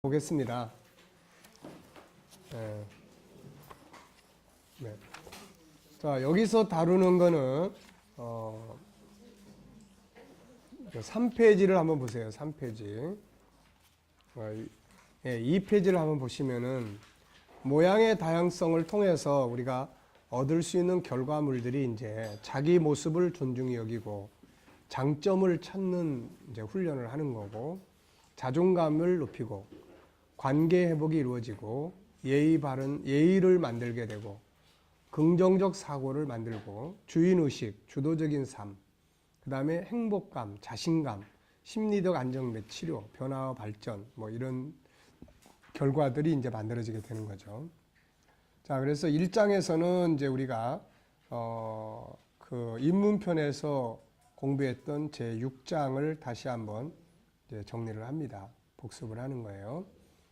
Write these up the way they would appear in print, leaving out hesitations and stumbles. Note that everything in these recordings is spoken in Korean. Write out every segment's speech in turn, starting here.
보겠습니다. 네. 네. 자, 여기서 다루는 거는 3페이지를 한번 보세요. 3페이지. 2페이지를 한번 보시면은 모양의 다양성을 통해서 우리가 얻을 수 있는 결과물들이 이제 자기 모습을 존중히 여기고 장점을 찾는 이제 훈련을 하는 거고, 자존감을 높이고 관계 회복이 이루어지고 예의를 만들게 되고 긍정적 사고를 만들고 주인의식, 주도적인 삶, 그 다음에 행복감, 자신감, 심리적 안정 및 치료, 변화와 발전, 뭐 이런 결과들이 이제 만들어지게 되는 거죠. 자, 그래서 1장에서는 이제 우리가 그 입문편에서 공부했던 제 6장을 다시 한번 이제 정리를 합니다. 복습을 하는 거예요.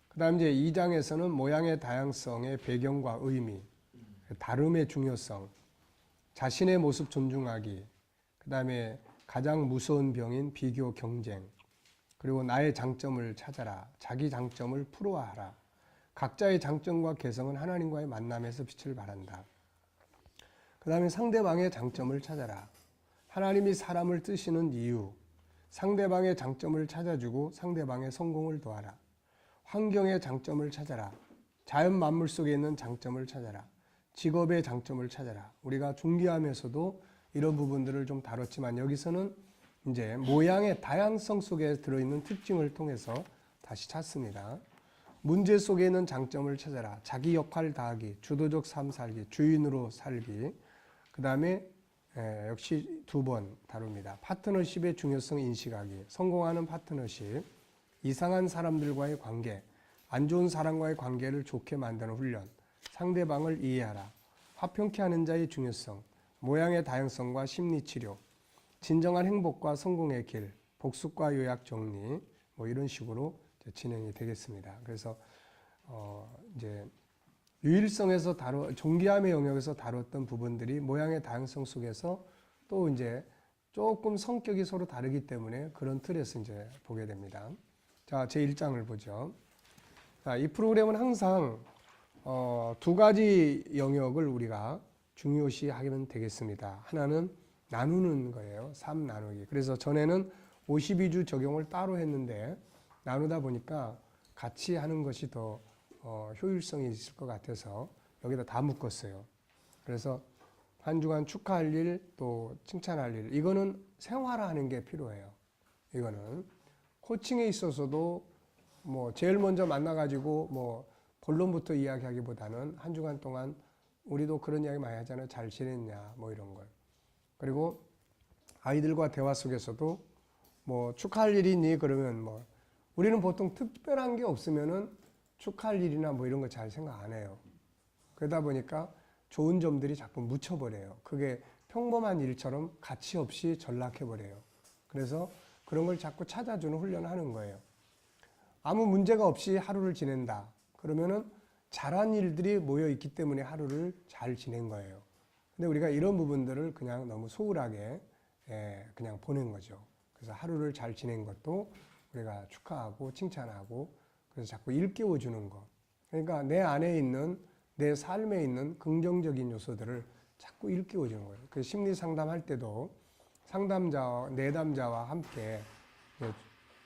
그 다음 이제 2장에서는 모양의 다양성의 배경과 의미, 다름의 중요성, 자신의 모습 존중하기, 그 다음에 가장 무서운 병인 비교 경쟁, 그리고 나의 장점을 찾아라, 자기 장점을 프로화하라, 각자의 장점과 개성은 하나님과의 만남에서 빛을 발한다. 그 다음에 상대방의 장점을 찾아라, 하나님이 사람을 뜨시는 이유, 상대방의 장점을 찾아주고 상대방의 성공을 도와라, 환경의 장점을 찾아라, 자연 만물 속에 있는 장점을 찾아라, 직업의 장점을 찾아라. 우리가 중기하면서도 이런 부분들을 좀 다뤘지만 여기서는 이제 모양의 다양성 속에 들어있는 특징을 통해서 다시 찾습니다. 문제 속에 있는 장점을 찾아라, 자기 역할 다하기, 주도적 삶 살기, 주인으로 살기. 그 다음에 역시 2번 다룹니다. 파트너십의 중요성 인식하기, 성공하는 파트너십, 이상한 사람들과의 관계, 안 좋은 사람과의 관계를 좋게 만드는 훈련, 상대방을 이해하라, 화평케 하는 자의 중요성, 모양의 다양성과 심리치료, 진정한 행복과 성공의 길, 복습과 요약 정리, 뭐 이런 식으로 진행이 되겠습니다. 그래서 이제 유일성에서 존귀함의 영역에서 다뤘던 부분들이 모양의 다양성 속에서 또 이제 조금 성격이 서로 다르기 때문에 그런 틀에서 이제 보게 됩니다. 자, 제 1장을 보죠. 자, 이 프로그램은 항상 2가지 영역을 우리가 중요시 하면 되겠습니다. 하나는 나누는 거예요. 삶 나누기. 그래서 전에는 52주 적용을 따로 했는데 나누다 보니까 같이 하는 것이 더 효율성이 있을 것 같아서 여기다 다 묶었어요. 그래서 한 주간 축하할 일, 또 칭찬할 일, 이거는 생활화하는 게 필요해요. 이거는 코칭에 있어서도 뭐 제일 먼저 만나가지고 뭐 본론부터 이야기하기보다는 한 주간 동안 우리도 그런 이야기 많이 하잖아요. 잘 지냈냐, 뭐 이런 걸. 그리고 아이들과 대화 속에서도 뭐 축하할 일이 있니? 그러면 뭐 우리는 보통 특별한 게 없으면은 축하할 일이나 뭐 이런 거 잘 생각 안 해요. 그러다 보니까 좋은 점들이 자꾸 묻혀버려요. 그게 평범한 일처럼 가치 없이 전락해버려요. 그래서 그런 걸 자꾸 찾아주는 훈련을 하는 거예요. 아무 문제가 없이 하루를 지낸다. 그러면은 잘한 일들이 모여 있기 때문에 하루를 잘 지낸 거예요. 근데 우리가 이런 부분들을 그냥 너무 소홀하게 그냥 보낸 거죠. 그래서 하루를 잘 지낸 것도 우리가 축하하고 칭찬하고, 그래서 자꾸 일깨워 주는 거. 그러니까 내 안에 있는, 내 삶에 있는 긍정적인 요소들을 자꾸 일깨워 주는 거예요. 그 심리 상담할 때도 상담자와 내담자와 함께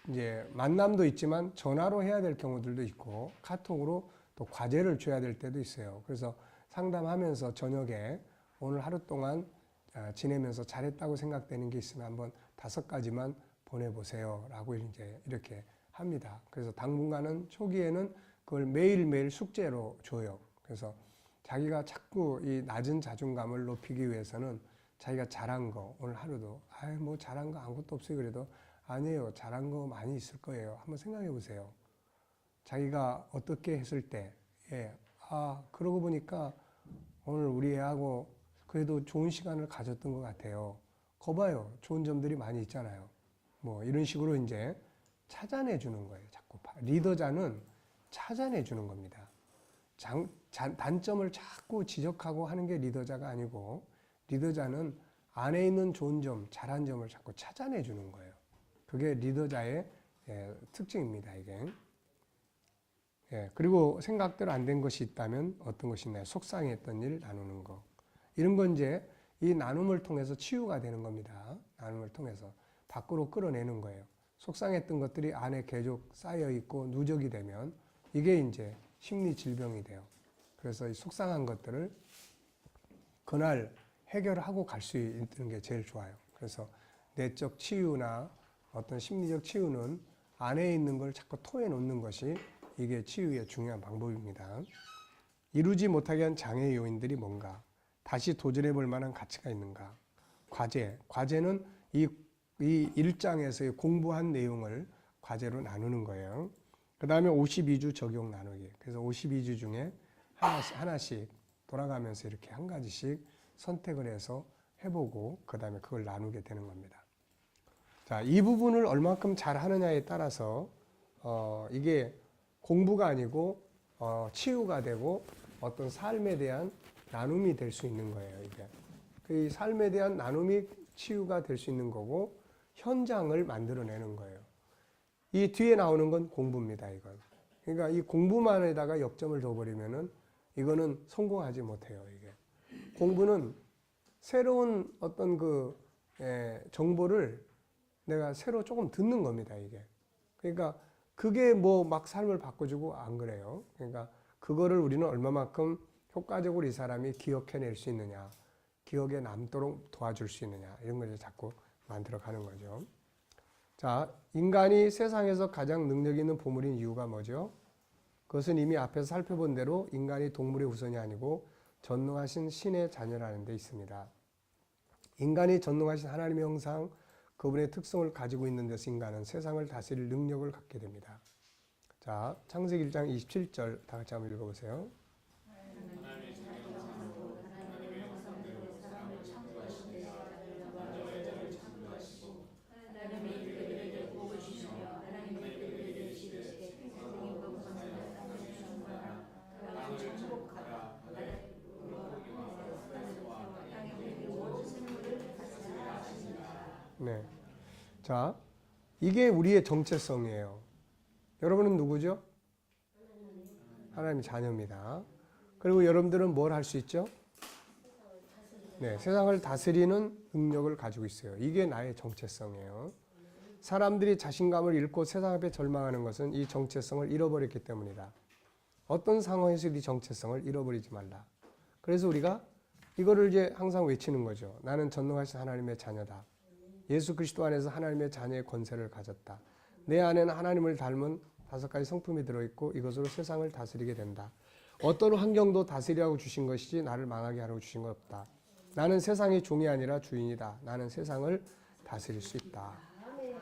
이제 만남도 있지만 전화로 해야 될 경우들도 있고 카톡으로 또 과제를 줘야 될 때도 있어요. 그래서 상담하면서 저녁에 오늘 하루 동안 지내면서 잘했다고 생각되는 게 있으면 한번 5가지만 보내보세요 라고 이제 이렇게 합니다. 그래서 당분간은 초기에는 그걸 매일매일 숙제로 줘요. 그래서 자기가 자꾸 이 낮은 자존감을 높이기 위해서는 자기가 잘한 거, 오늘 하루도 뭐 잘한 거 아무것도 없어요. 그래도 아니에요. 잘한 거 많이 있을 거예요. 한번 생각해 보세요. 자기가 어떻게 했을 때, 그러고 보니까 오늘 우리 애하고 그래도 좋은 시간을 가졌던 것 같아요. 거봐요. 좋은 점들이 많이 있잖아요. 뭐 이런 식으로 이제 찾아내 주는 거예요. 자꾸 리더자는 찾아내 주는 겁니다. 단점을 자꾸 지적하고 하는 게 리더자가 아니고, 리더자는 안에 있는 좋은 점, 잘한 점을 자꾸 찾아내 주는 거예요. 그게 리더자의 특징입니다, 이게. 예, 그리고 생각대로 안 된 것이 있다면 어떤 것이 있나요? 속상했던 일 나누는 거. 이런 건 이제 이 나눔을 통해서 치유가 되는 겁니다. 나눔을 통해서 밖으로 끌어내는 거예요. 속상했던 것들이 안에 계속 쌓여 있고 누적이 되면 이게 이제 심리 질병이 돼요. 그래서 이 속상한 것들을 그날 해결하고 갈 수 있는 게 제일 좋아요. 그래서 내적 치유나 어떤 심리적 치유는 안에 있는 걸 자꾸 토해놓는 것이 이게 치유의 중요한 방법입니다. 이루지 못하게 한 장애 요인들이 뭔가? 다시 도전해 볼 만한 가치가 있는가? 과제는 이 1장에서의 공부한 내용을 과제로 나누는 거예요. 그 다음에 52주 적용 나누기. 그래서 52주 중에 하나씩 돌아가면서 이렇게 한 가지씩 선택을 해서 해보고 그 다음에 그걸 나누게 되는 겁니다. 자, 이 부분을 얼마큼 잘 하느냐에 따라서 이게 공부가 아니고 치유가 되고 어떤 삶에 대한 나눔이 될 수 있는 거예요. 이게 그 삶에 대한 나눔이 치유가 될 수 있는 거고 현장을 만들어내는 거예요. 이 뒤에 나오는 건 공부입니다. 이건 그러니까 이 공부만에다가 역점을 둬버리면은 이거는 성공하지 못해요. 이게 공부는 새로운 어떤 그 정보를 내가 새로 조금 듣는 겁니다. 이게 그러니까 그게 뭐 막 삶을 바꿔주고 안 그래요. 그러니까 그거를 우리는 얼마만큼 효과적으로 이 사람이 기억해낼 수 있느냐, 기억에 남도록 도와줄 수 있느냐 이런 걸 자꾸 만들어가는 거죠. 자, 인간이 세상에서 가장 능력 있는 보물인 이유가 뭐죠? 그것은 이미 앞에서 살펴본 대로 인간이 동물의 후손이 아니고 전능하신 신의 자녀라는 데 있습니다. 인간이 전능하신 하나님의 형상, 그분의 특성을 가지고 있는 데서 인간은 세상을 다스릴 능력을 갖게 됩니다. 자, 창세기 1장 27절 다 같이 한번 읽어보세요. 네. 자, 이게 우리의 정체성이에요. 여러분은 누구죠? 하나님의 자녀입니다. 그리고 여러분들은 뭘 할 수 있죠? 네, 세상을 다스리는 능력을 가지고 있어요. 이게 나의 정체성이에요. 사람들이 자신감을 잃고 세상 앞에 절망하는 것은 이 정체성을 잃어버렸기 때문이다. 어떤 상황에서 이 정체성을 잃어버리지 말라. 그래서 우리가 이거를 이제 항상 외치는 거죠. 나는 전능하신 하나님의 자녀다. 예수 그리스도 안에서 하나님의 자녀의 권세를 가졌다. 내 안에는 하나님을 닮은 5가지 성품이 들어있고 이것으로 세상을 다스리게 된다. 어떤 환경도 다스리라고 주신 것이지 나를 망하게 하라고 주신 것 없다. 나는 세상의 종이 아니라 주인이다. 나는 세상을 다스릴 수 있다.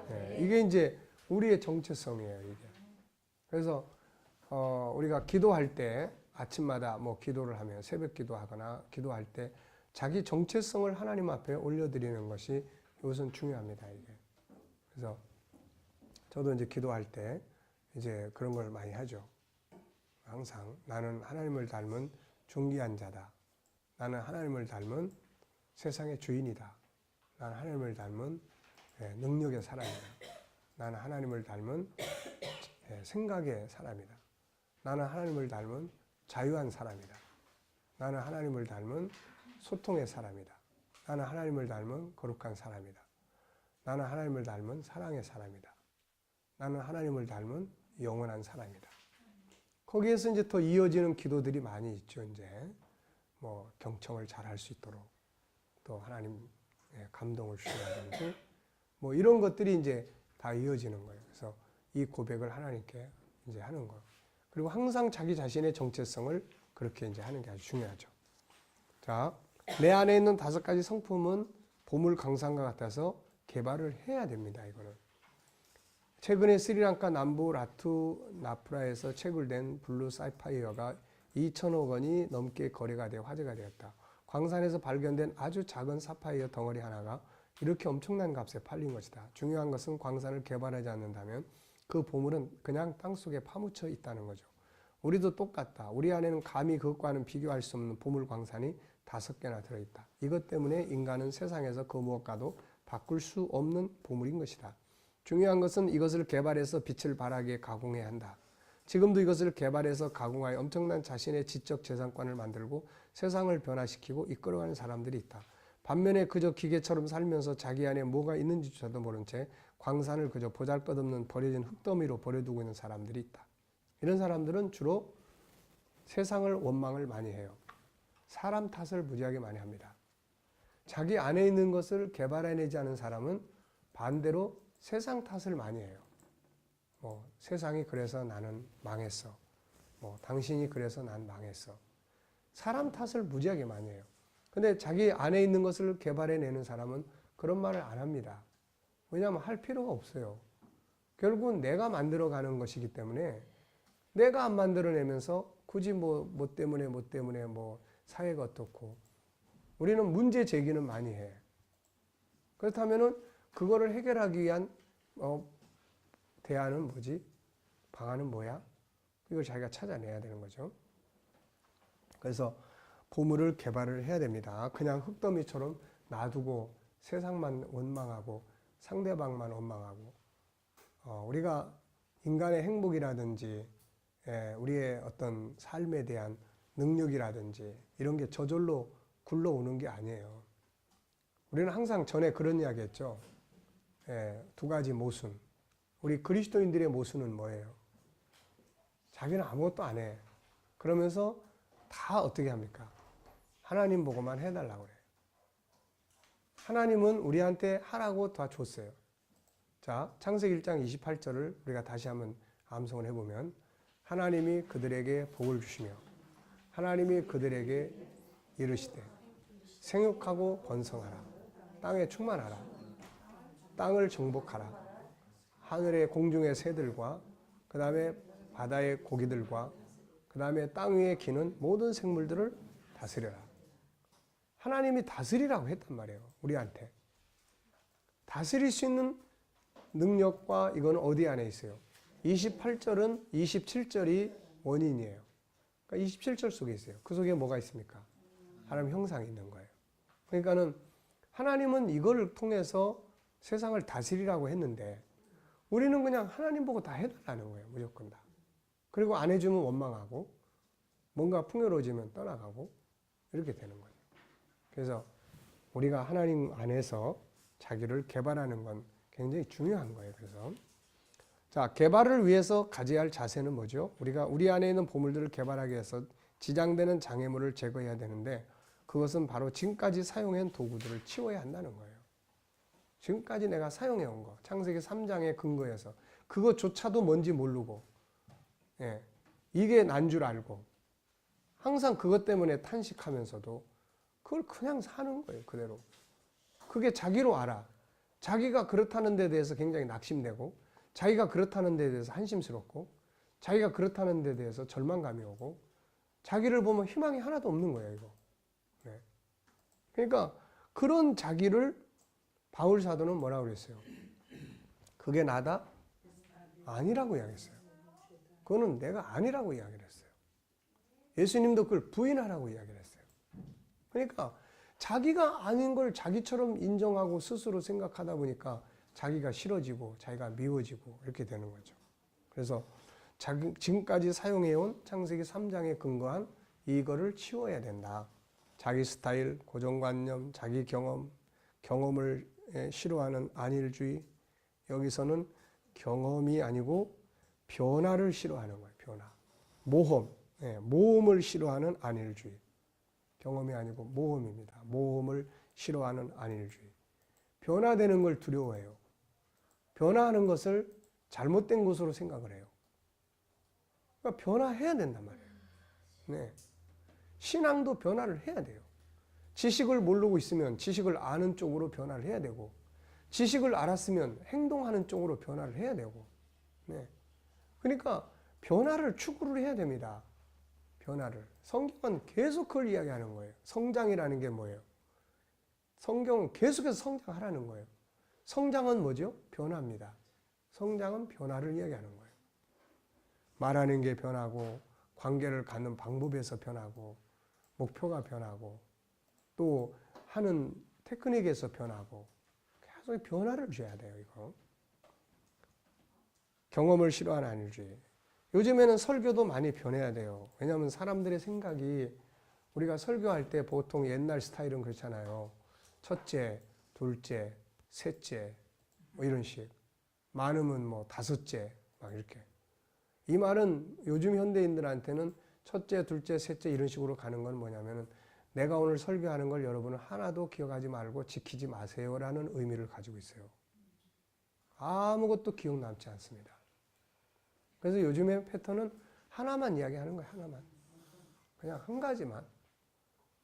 네, 이게 이제 우리의 정체성이에요. 이게. 그래서 우리가 기도할 때 아침마다 뭐 기도를 하면 새벽 기도하거나 기도할 때 자기 정체성을 하나님 앞에 올려드리는 것이 이것은 중요합니다. 이게. 그래서 저도 이제 기도할 때 이제 그런 걸 많이 하죠. 항상 나는 하나님을 닮은 존귀한 자다. 나는 하나님을 닮은 세상의 주인이다. 나는 하나님을 닮은 능력의 사람이다. 나는 하나님을 닮은 생각의 사람이다. 나는 하나님을 닮은 자유한 사람이다. 나는 하나님을 닮은 소통의 사람이다. 나는 하나님을 닮은 거룩한 사람이다. 나는 하나님을 닮은 사랑의 사람이다. 나는 하나님을 닮은 영원한 사람이다. 거기에서 이제 더 이어지는 기도들이 많이 있죠. 이제 뭐 경청을 잘 할 수 있도록 또 하나님 감동을 주시라든지 뭐 이런 것들이 이제 다 이어지는 거예요. 그래서 이 고백을 하나님께 이제 하는 거. 그리고 항상 자기 자신의 정체성을 그렇게 이제 하는 게 아주 중요하죠. 자, 내 안에 있는 5가지 성품은 보물 강산과 같아서 개발을 해야 됩니다. 이거는. 최근에 스리랑카 남부 라투나프라에서 채굴된 블루 사파이어가 2천억 원이 넘게 거래가 되어 화제가 되었다. 광산에서 발견된 아주 작은 사파이어 덩어리 하나가 이렇게 엄청난 값에 팔린 것이다. 중요한 것은 광산을 개발하지 않는다면 그 보물은 그냥 땅속에 파묻혀 있다는 거죠. 우리도 똑같다. 우리 안에는 감히 그것과는 비교할 수 없는 보물 광산이 5개나 들어있다. 이것 때문에 인간은 세상에서 그 무엇과도 바꿀 수 없는 보물인 것이다. 중요한 것은 이것을 개발해서 빛을 발하게 가공해야 한다. 지금도 이것을 개발해서 가공하여 엄청난 자신의 지적 재산권을 만들고 세상을 변화시키고 이끌어가는 사람들이 있다. 반면에 그저 기계처럼 살면서 자기 안에 뭐가 있는지조차도 모른 채 광산을 그저 보잘것없는 버려진 흙더미로 버려두고 있는 사람들이 있다. 이런 사람들은 주로 세상을 원망을 많이 해요. 사람 탓을 무지하게 많이 합니다. 자기 안에 있는 것을 개발해내지 않은 사람은 반대로 세상 탓을 많이 해요. 세상이 그래서 나는 망했어. 당신이 그래서 난 망했어. 사람 탓을 무지하게 많이 해요. 근데 자기 안에 있는 것을 개발해내는 사람은 그런 말을 안 합니다. 왜냐하면 할 필요가 없어요. 결국은 내가 만들어가는 것이기 때문에 내가 안 만들어내면서 굳이 뭐 때문에 사회가 어떻고 우리는 문제 제기는 많이 해. 그렇다면은 그거를 해결하기 위한 대안은 뭐지? 방안은 뭐야? 이걸 자기가 찾아내야 되는 거죠. 그래서 보물을 개발을 해야 됩니다. 그냥 흙더미처럼 놔두고 세상만 원망하고 상대방만 원망하고 우리가 인간의 행복이라든지 우리의 어떤 삶에 대한 능력이라든지 이런 게 저절로 굴러오는 게 아니에요. 우리는 항상 전에 그런 이야기 했죠. 두 가지 모순. 우리 그리스도인들의 모순은 뭐예요? 자기는 아무것도 안 해. 그러면서 다 어떻게 합니까? 하나님 보고만 해달라고 그래요. 하나님은 우리한테 하라고 다 줬어요. 자, 창세기 1장 28절을 우리가 다시 한번 암송을 해보면 하나님이 그들에게 복을 주시며 하나님이 그들에게 이르시되 생육하고 번성하라. 땅에 충만하라. 땅을 정복하라. 하늘의 공중의 새들과 그 다음에 바다의 고기들과 그 다음에 땅 위에 기는 모든 생물들을 다스려라. 하나님이 다스리라고 했단 말이에요. 우리한테. 다스릴 수 있는 능력과 이건 어디 안에 있어요? 28절은 27절이 원인이에요. 그러니까 27절 속에 있어요. 그 속에 뭐가 있습니까? 하나님 형상이 있는 거예요. 그러니까는 하나님은 이거를 통해서 세상을 다스리라고 했는데 우리는 그냥 하나님 보고 다 해달라는 거예요. 무조건 다. 그리고 안 해주면 원망하고 뭔가 풍요로워지면 떠나가고 이렇게 되는 거예요. 그래서 우리가 하나님 안에서 자기를 개발하는 건 굉장히 중요한 거예요. 그래서 자, 개발을 위해서 가져야 할 자세는 뭐죠? 우리가 우리 안에 있는 보물들을 개발하기 위해서 지장되는 장애물을 제거해야 되는데 그것은 바로 지금까지 사용한 도구들을 치워야 한다는 거예요. 지금까지 내가 사용해온 거, 창세기 3장의 근거에서 그것조차도 뭔지 모르고 이게 난 줄 알고 항상 그것 때문에 탄식하면서도 그걸 그냥 사는 거예요. 그대로. 그게 자기로 알아. 자기가 그렇다는 데 대해서 굉장히 낙심되고 자기가 그렇다는 데 대해서 한심스럽고 자기가 그렇다는 데 대해서 절망감이 오고 자기를 보면 희망이 하나도 없는 거예요. 이거. 그러니까 그런 자기를 바울 사도는 뭐라고 그랬어요? 그게 나다? 아니라고 이야기했어요. 그거는 내가 아니라고 이야기를 했어요. 예수님도 그걸 부인하라고 이야기를 했어요. 그러니까 자기가 아닌 걸 자기처럼 인정하고 스스로 생각하다 보니까 자기가 싫어지고 자기가 미워지고 이렇게 되는 거죠. 그래서 지금까지 사용해온 창세기 3장에 근거한 이거를 치워야 된다. 자기 스타일, 고정관념, 자기 경험을 싫어하는 안일주의. 여기서는 경험이 아니고 변화를 싫어하는 거예요. 변화. 모험을 싫어하는 안일주의. 경험이 아니고 모험입니다. 모험을 싫어하는 안일주의. 변화되는 걸 두려워해요. 변화하는 것을 잘못된 것으로 생각을 해요. 그러니까 변화해야 된단 말이에요. 네. 신앙도 변화를 해야 돼요. 지식을 모르고 있으면 지식을 아는 쪽으로 변화를 해야 되고 지식을 알았으면 행동하는 쪽으로 변화를 해야 되고 네. 그러니까 변화를 추구를 해야 됩니다. 변화를. 성경은 계속 그걸 이야기하는 거예요. 성장이라는 게 뭐예요? 성경은 계속해서 성장하라는 거예요. 성장은 뭐죠? 변화입니다. 성장은 변화를 이야기하는 거예요. 말하는 게 변하고 관계를 갖는 방법에서 변하고 목표가 변하고 또 하는 테크닉에서 변하고 계속 변화를 줘야 돼요. 이거. 경험을 싫어하는 안일주의. 요즘에는 설교도 많이 변해야 돼요. 왜냐하면 사람들의 생각이 우리가 설교할 때 보통 옛날 스타일은 그렇잖아요. 첫째, 둘째, 셋째 뭐 이런 식. 많으면 뭐 다섯째 막 이렇게. 이 말은 요즘 현대인들한테는 첫째, 둘째, 셋째 이런 식으로 가는 건 뭐냐면은 내가 오늘 설교하는 걸 여러분은 하나도 기억하지 말고 지키지 마세요라는 의미를 가지고 있어요. 아무것도 기억 남지 않습니다. 그래서 요즘의 패턴은 하나만 이야기하는 거예요. 하나만. 그냥 한 가지만.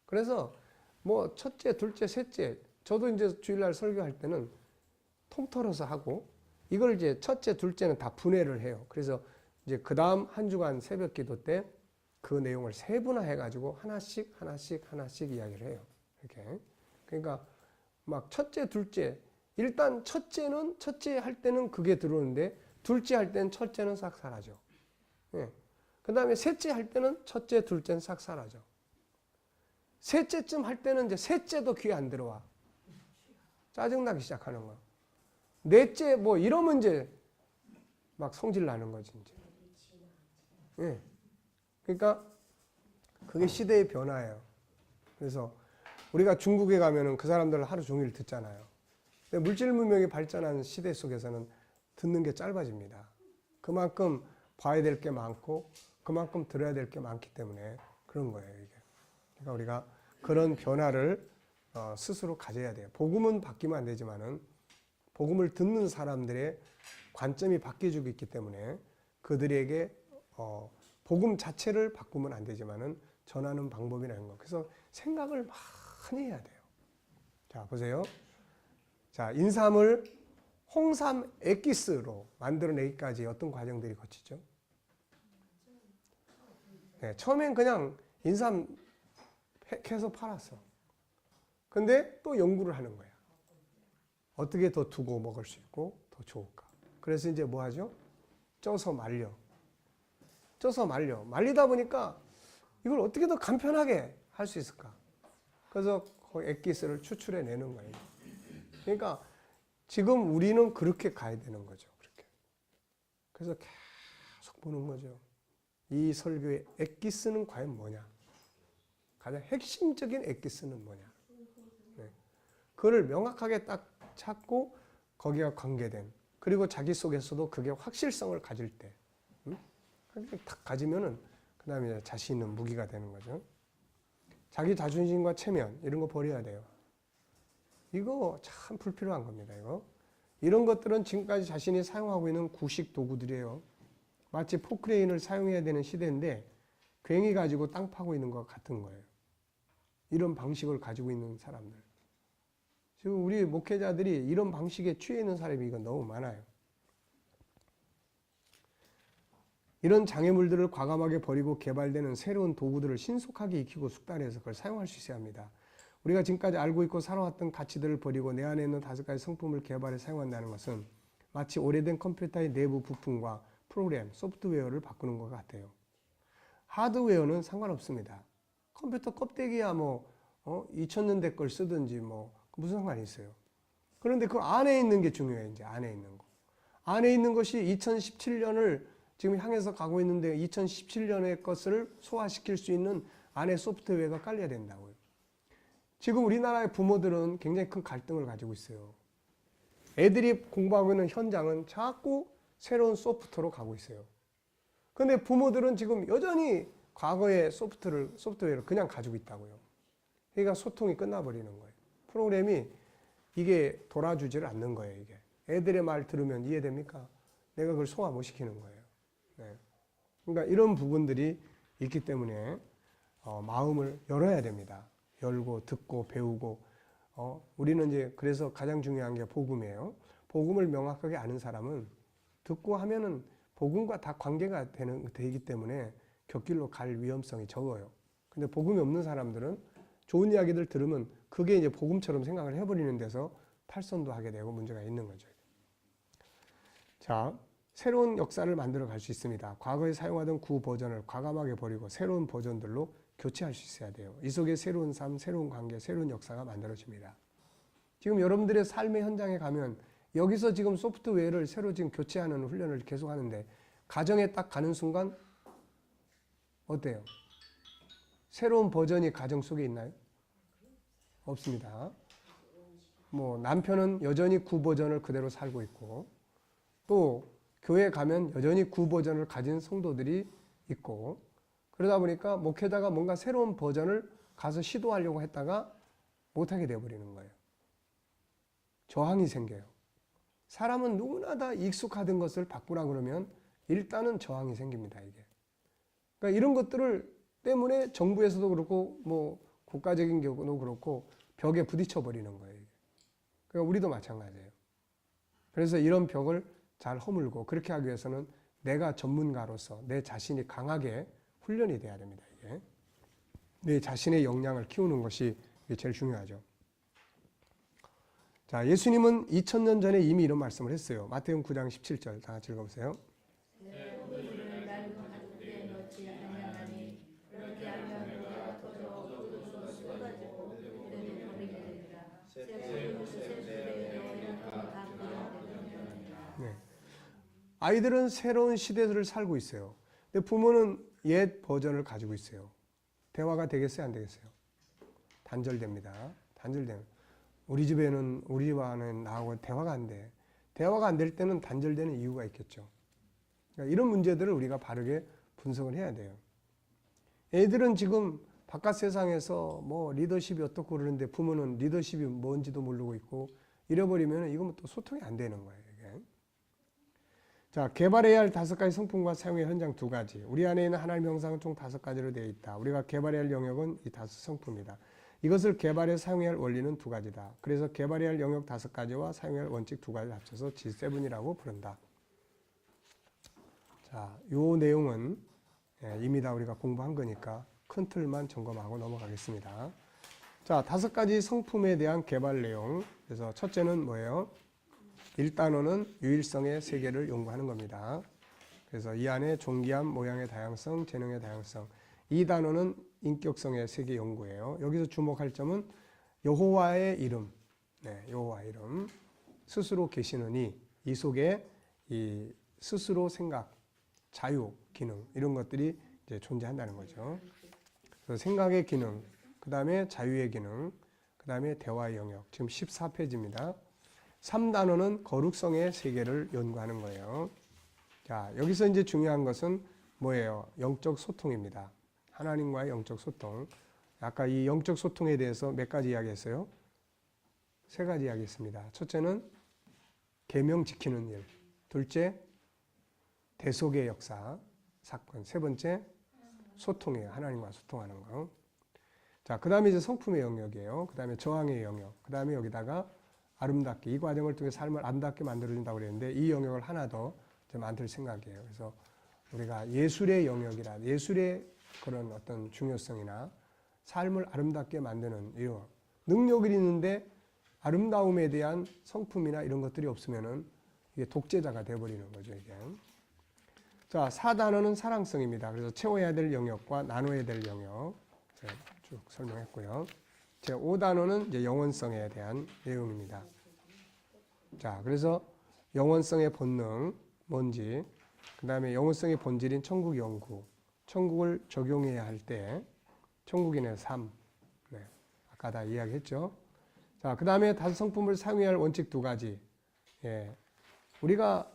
그래서 뭐 첫째, 둘째, 셋째 저도 이제 주일날 설교할 때는 통틀어서 하고 이걸 이제 첫째, 둘째는 다 분해를 해요. 그래서 이제 그 다음 한 주간 새벽 기도 때 그 내용을 세분화해 가지고 하나씩 이야기를 해요. 이렇게. 그러니까 막 첫째, 둘째 일단 첫째 할 때는 그게 들어오는데 둘째 할 때는 첫째는 싹 사라져. 예. 그 다음에 셋째 할 때는 첫째, 둘째는 싹 사라져. 셋째쯤 할 때는 이제 셋째도 귀에 안 들어와. 짜증나기 시작하는 거야. 넷째 뭐 이러면 이제 막 성질 나는 거지 이제. 예. 그러니까 그게 시대의 변화예요. 그래서 우리가 중국에 가면은 그 사람들 하루 종일 듣잖아요. 근데 물질 문명이 발전한 시대 속에서는 듣는 게 짧아집니다. 그만큼 봐야 될 게 많고 그만큼 들어야 될 게 많기 때문에 그런 거예요, 이게. 그러니까 우리가 그런 변화를 스스로 가져야 돼요. 복음은 바뀌면 안 되지만은 복음을 듣는 사람들의 관점이 바뀌어지고 있기 때문에 그들에게 복음 자체를 바꾸면 안 되지만은 전하는 방법이라는 거. 그래서 생각을 많이 해야 돼요. 자, 보세요. 자, 인삼을 홍삼 액기스로 만들어내기까지 어떤 과정들이 거치죠? 네, 처음엔 그냥 인삼 캐서 팔았어. 근데 또 연구를 하는 거야. 어떻게 더 두고 먹을 수 있고 더 좋을까? 그래서 이제 뭐 하죠? 쪄서 말려. 말리다 보니까 이걸 어떻게 더 간편하게 할 수 있을까? 그래서 그 액기스를 추출해 내는 거예요. 그러니까 지금 우리는 그렇게 가야 되는 거죠. 그렇게. 그래서 계속 보는 거죠. 이 설교의 액기스는 과연 뭐냐? 가장 핵심적인 액기스는 뭐냐? 네. 그걸 명확하게 딱 찾고 거기가 관계된 그리고 자기 속에서도 그게 확실성을 가질 때 딱 가지면은 그 다음에 자신 있는 무기가 되는 거죠. 자기 자존심과 체면 이런 거 버려야 돼요. 이거 참 불필요한 겁니다. 이거. 이런 것들은 지금까지 자신이 사용하고 있는 구식 도구들이에요. 마치 포크레인을 사용해야 되는 시대인데 괭이 가지고 땅 파고 있는 것 같은 거예요. 이런 방식을 가지고 있는 사람들. 지금 우리 목회자들이 이런 방식에 취해 있는 사람이 이건 너무 많아요. 이런 장애물들을 과감하게 버리고 개발되는 새로운 도구들을 신속하게 익히고 숙달해서 그걸 사용할 수 있어야 합니다. 우리가 지금까지 알고 있고 살아왔던 가치들을 버리고 내 안에 있는 5가지 성품을 개발해 사용한다는 것은 마치 오래된 컴퓨터의 내부 부품과 프로그램, 소프트웨어를 바꾸는 것 같아요. 하드웨어는 상관없습니다. 컴퓨터 껍데기야 뭐 2000년대 걸 쓰든지 뭐 무슨 상관이 있어요. 그런데 그 안에 있는 게 중요해요. 이제 안에 있는 거. 안에 있는 것이 2017년을 지금 향해서 가고 있는데 2017년의 것을 소화시킬 수 있는 안에 소프트웨어가 깔려야 된다고요. 지금 우리나라의 부모들은 굉장히 큰 갈등을 가지고 있어요. 애들이 공부하고 있는 현장은 자꾸 새로운 소프트로 가고 있어요. 그런데 부모들은 지금 여전히 과거의 소프트웨어를 그냥 가지고 있다고요. 그러니까 소통이 끝나버리는 거예요. 프로그램이 이게 돌아주지를 않는 거예요. 이게 애들의 말 들으면 이해됩니까? 내가 그걸 소화 못 시키는 거예요. 네. 그러니까 이런 부분들이 있기 때문에 마음을 열어야 됩니다. 열고 듣고 배우고 우리는 이제 그래서 가장 중요한 게 복음이에요. 복음을 명확하게 아는 사람은 듣고 하면은 복음과 다 관계가 되기 때문에 곁길로 갈 위험성이 적어요. 근데 복음이 없는 사람들은 좋은 이야기들 들으면 그게 이제 복음처럼 생각을 해버리는 데서 탈선도 하게 되고 문제가 있는 거죠. 자, 새로운 역사를 만들어 갈 수 있습니다. 과거에 사용하던 구 버전을 과감하게 버리고 새로운 버전들로 교체할 수 있어야 돼요. 이 속에 새로운 삶, 새로운 관계, 새로운 역사가 만들어집니다. 지금 여러분들의 삶의 현장에 가면 여기서 지금 소프트웨어를 새로 지금 교체하는 훈련을 계속 하는데 가정에 딱 가는 순간 어때요? 새로운 버전이 가정 속에 있나요? 없습니다. 뭐 남편은 여전히 구버전을 그대로 살고 있고 또 교회 가면 여전히 구버전을 가진 성도들이 있고 그러다 보니까 목회자가 뭔가 새로운 버전을 가서 시도하려고 했다가 못하게 되어버리는 거예요. 저항이 생겨요. 사람은 누구나 다 익숙하던 것을 바꾸라 그러면 일단은 저항이 생깁니다. 이게. 그러니까 이런 것들을 때문에 정부에서도 그렇고 뭐 국가적인 경우도 그렇고 벽에 부딪혀 버리는 거예요. 이게. 그러니까 우리도 마찬가지예요. 그래서 이런 벽을 잘 허물고 그렇게 하기 위해서는 내가 전문가로서 내 자신이 강하게 훈련이 돼야 됩니다. 이게. 내 자신의 역량을 키우는 것이 제일 중요하죠. 자, 예수님은 2000년 전에 이미 이런 말씀을 했어요. 마태복음 9장 17절 다 같이 읽어보세요. 네. 아이들은 새로운 시대를 살고 있어요. 근데 부모는 옛 버전을 가지고 있어요. 대화가 되겠어요? 안 되겠어요? 단절됩니다. 단절됩니다. 우리 집에는 우리 집안은 나하고 대화가 안 돼. 대화가 안 될 때는 단절되는 이유가 있겠죠. 그러니까 이런 문제들을 우리가 바르게 분석을 해야 돼요. 애들은 지금 바깥 세상에서 뭐 리더십이 어떻고 그러는데 부모는 리더십이 뭔지도 모르고 있고 잃어버리면 이건 또 소통이 안 되는 거예요. 이게. 자, 개발해야 할 5가지 성품과 사용의 현장 2가지. 우리 안에 있는 하나님의 형상은 총 5가지로 되어 있다. 우리가 개발해야 할 영역은 이 5 성품이다. 이것을 개발해 사용해야 할 원리는 2가지다. 그래서 개발해야 할 영역 5가지와 사용해야 할 원칙 2가지를 합쳐서 G7이라고 부른다. 자, 요 내용은 이미 다 우리가 공부한 거니까 큰 틀만 점검하고 넘어가겠습니다. 자, 5가지 성품에 대한 개발 내용. 그래서 첫째는 뭐예요? 1단원은 유일성의 세계를 연구하는 겁니다. 그래서 이 안에 존귀함, 모양의 다양성, 재능의 다양성. 2단원은 인격성의 세계 연구예요. 여기서 주목할 점은 여호와의 이름, 여호와의 이름, 스스로 계시는 이 속에 이 스스로 생각, 자유, 기능 이런 것들이 이제 존재한다는 거죠. 그래서 생각의 기능, 그 다음에 자유의 기능, 그 다음에 대화의 영역. 지금 14페이지입니다. 3단원은 거룩성의 세계를 연구하는 거예요. 자, 여기서 이제 중요한 것은 뭐예요? 영적 소통입니다. 하나님과의 영적 소통. 아까 이 영적 소통에 대해서 몇 가지 이야기했어요? 3가지 이야기했습니다. 첫째는 계명 지키는 일. 둘째, 대속의 역사, 사건. 3번째, 소통이에요. 하나님과 소통하는 거. 자, 그 다음에 이제 성품의 영역이에요. 그 다음에 저항의 영역. 그 다음에 여기다가 아름답게, 이 과정을 통해 삶을 아름답게 만들어준다고 그랬는데 이 영역을 하나 더 만들 생각이에요. 그래서 우리가 예술의 영역이라, 예술의 그런 어떤 중요성이나 삶을 아름답게 만드는 이런 능력이 있는데 아름다움에 대한 성품이나 이런 것들이 없으면은 이게 독재자가 되어버리는 거죠, 이게. 자, 4단원은 사랑성입니다. 그래서 채워야 될 영역과 나눠야 될 영역. 제가 쭉 설명했고요. 제 5단원은 이제 영원성에 대한 내용입니다. 자, 그래서 영원성의 본능, 뭔지, 그 다음에 영원성의 본질인 천국 연구, 천국을 적용해야 할 때, 천국인의 삶, 아까 다 이야기했죠. 자, 그 다음에 5 성품을 사용해야 할 원칙 2가지. 우리가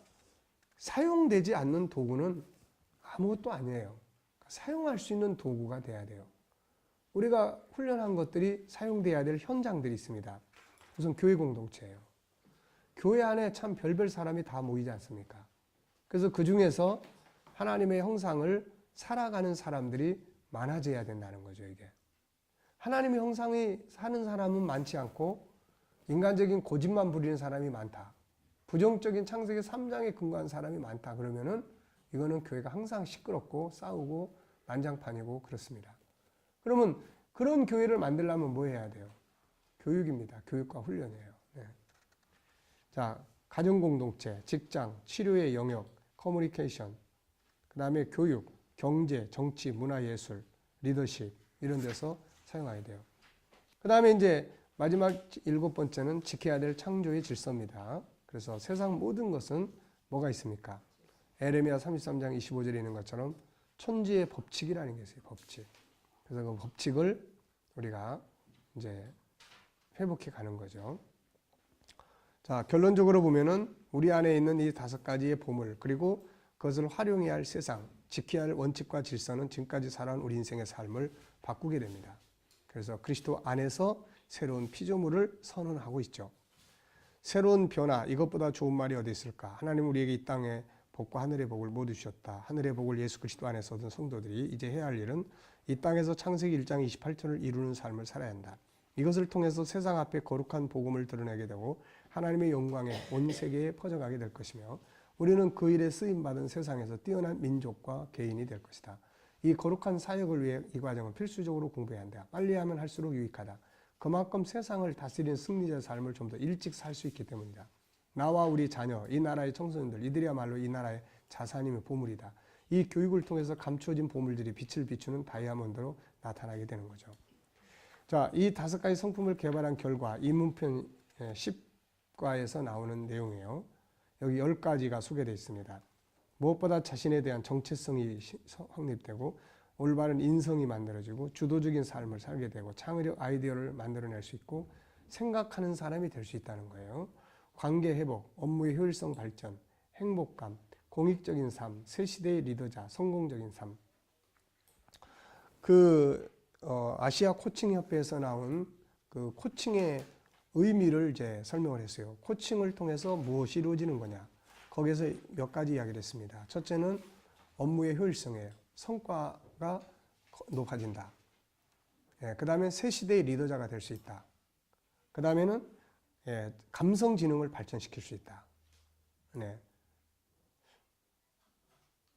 사용되지 않는 도구는 아무것도 아니에요. 사용할 수 있는 도구가 돼야 돼요. 우리가 훈련한 것들이 사용돼야 될 현장들이 있습니다. 우선 교회 공동체예요. 교회 안에 참 별별 사람이 다 모이지 않습니까? 그래서 그 중에서 하나님의 형상을 살아가는 사람들이 많아져야 된다는 거죠, 이게. 하나님의 형상이 사는 사람은 많지 않고 인간적인 고집만 부리는 사람이 많다. 부정적인 창세기 3장에 근거한 사람이 많다. 그러면은 이거는 교회가 항상 시끄럽고 싸우고 난장판이고 그렇습니다. 그러면 그런 교회를 만들려면 뭐 해야 돼요? 교육입니다. 교육과 훈련이에요. 자, 가정공동체, 직장, 치료의 영역, 커뮤니케이션, 그 다음에 교육, 경제, 정치, 문화예술, 리더십 이런 데서 사용해야 돼요. 그 다음에 이제 마지막 7번째는 지켜야 될 창조의 질서입니다. 그래서 세상 모든 것은 뭐가 있습니까? 에레미야 33장 25절에 있는 것처럼 천지의 법칙이라는 게 있어요. 법칙. 그래서 그 법칙을 우리가 이제 회복해 가는 거죠. 자, 결론적으로 보면은 우리 안에 있는 이 5가지의 보물, 그리고 그것을 활용해야 할 세상, 지켜야 할 원칙과 질서는 지금까지 살아온 우리 인생의 삶을 바꾸게 됩니다. 그래서 그리스도 안에서 새로운 피조물을 선언하고 있죠. 새로운 변화, 이것보다 좋은 말이 어디 있을까? 하나님 우리에게 이 땅에 복과 하늘의 복을 모두 주셨다. 하늘의 복을 예수 그리스도 안에서 얻은 성도들이 이제 해야 할 일은 이 땅에서 창세기 1장 28절을 이루는 삶을 살아야 한다. 이것을 통해서 세상 앞에 거룩한 복음을 드러내게 되고 하나님의 영광에 온 세계에 퍼져가게 될 것이며 우리는 그 일에 쓰임받은 세상에서 뛰어난 민족과 개인이 될 것이다. 이 거룩한 사역을 위해 이 과정은 필수적으로 공부해야 한다. 빨리 하면 할수록 유익하다. 그만큼 세상을 다스리는 승리자의 삶을 좀 더 일찍 살 수 있기 때문이다. 나와 우리 자녀, 이 나라의 청소년들, 이들이야말로 이 나라의 자산이며 보물이다. 이 교육을 통해서 감추어진 보물들이 빛을 비추는 다이아몬드로 나타나게 되는 거죠. 자, 이 5가지 성품을 개발한 결과 이 문편 10과에서 나오는 내용이에요. 여기 10가지가 소개되어 있습니다. 무엇보다 자신에 대한 정체성이 확립되고 올바른 인성이 만들어지고 주도적인 삶을 살게 되고 창의력 아이디어를 만들어낼 수 있고 생각하는 사람이 될 수 있다는 거예요. 관계 회복, 업무의 효율성 발전, 행복감, 공익적인 삶, 새 시대의 리더자, 성공적인 삶. 아시아 코칭 협회에서 나온 그 코칭의 의미를 이제 설명을 했어요. 코칭을 통해서 무엇이 이루어지는 거냐? 거기에서 몇 가지 이야기를 했습니다. 첫째는 업무의 효율성이에요. 성과가 높아진다. 그 다음에 새 시대의 리더자가 될 수 있다. 그 다음에는 감성 지능을 발전시킬 수 있다. 네.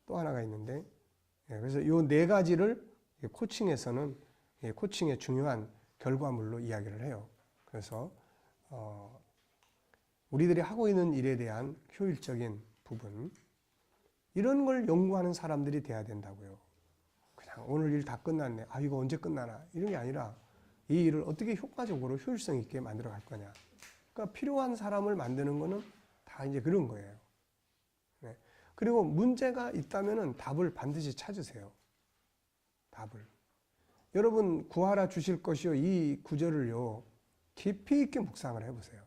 또 하나가 있는데, 그래서 이 4가지를 코칭에서는 코칭의 중요한 결과물로 이야기를 해요. 그래서 우리들이 하고 있는 일에 대한 효율적인 부분, 이런 걸 연구하는 사람들이 돼야 된다고요. 그냥 오늘 일 다 끝났네. 아, 이거 언제 끝나나? 이런 게 아니라 이 일을 어떻게 효과적으로 효율성 있게 만들어 갈 거냐. 그러니까 필요한 사람을 만드는 거는 다 이제 그런 거예요. 네. 그리고 문제가 있다면은 답을 반드시 찾으세요. 답을. 여러분, 구하라 주실 것이요. 이 구절을요, 깊이 있게 묵상을 해보세요.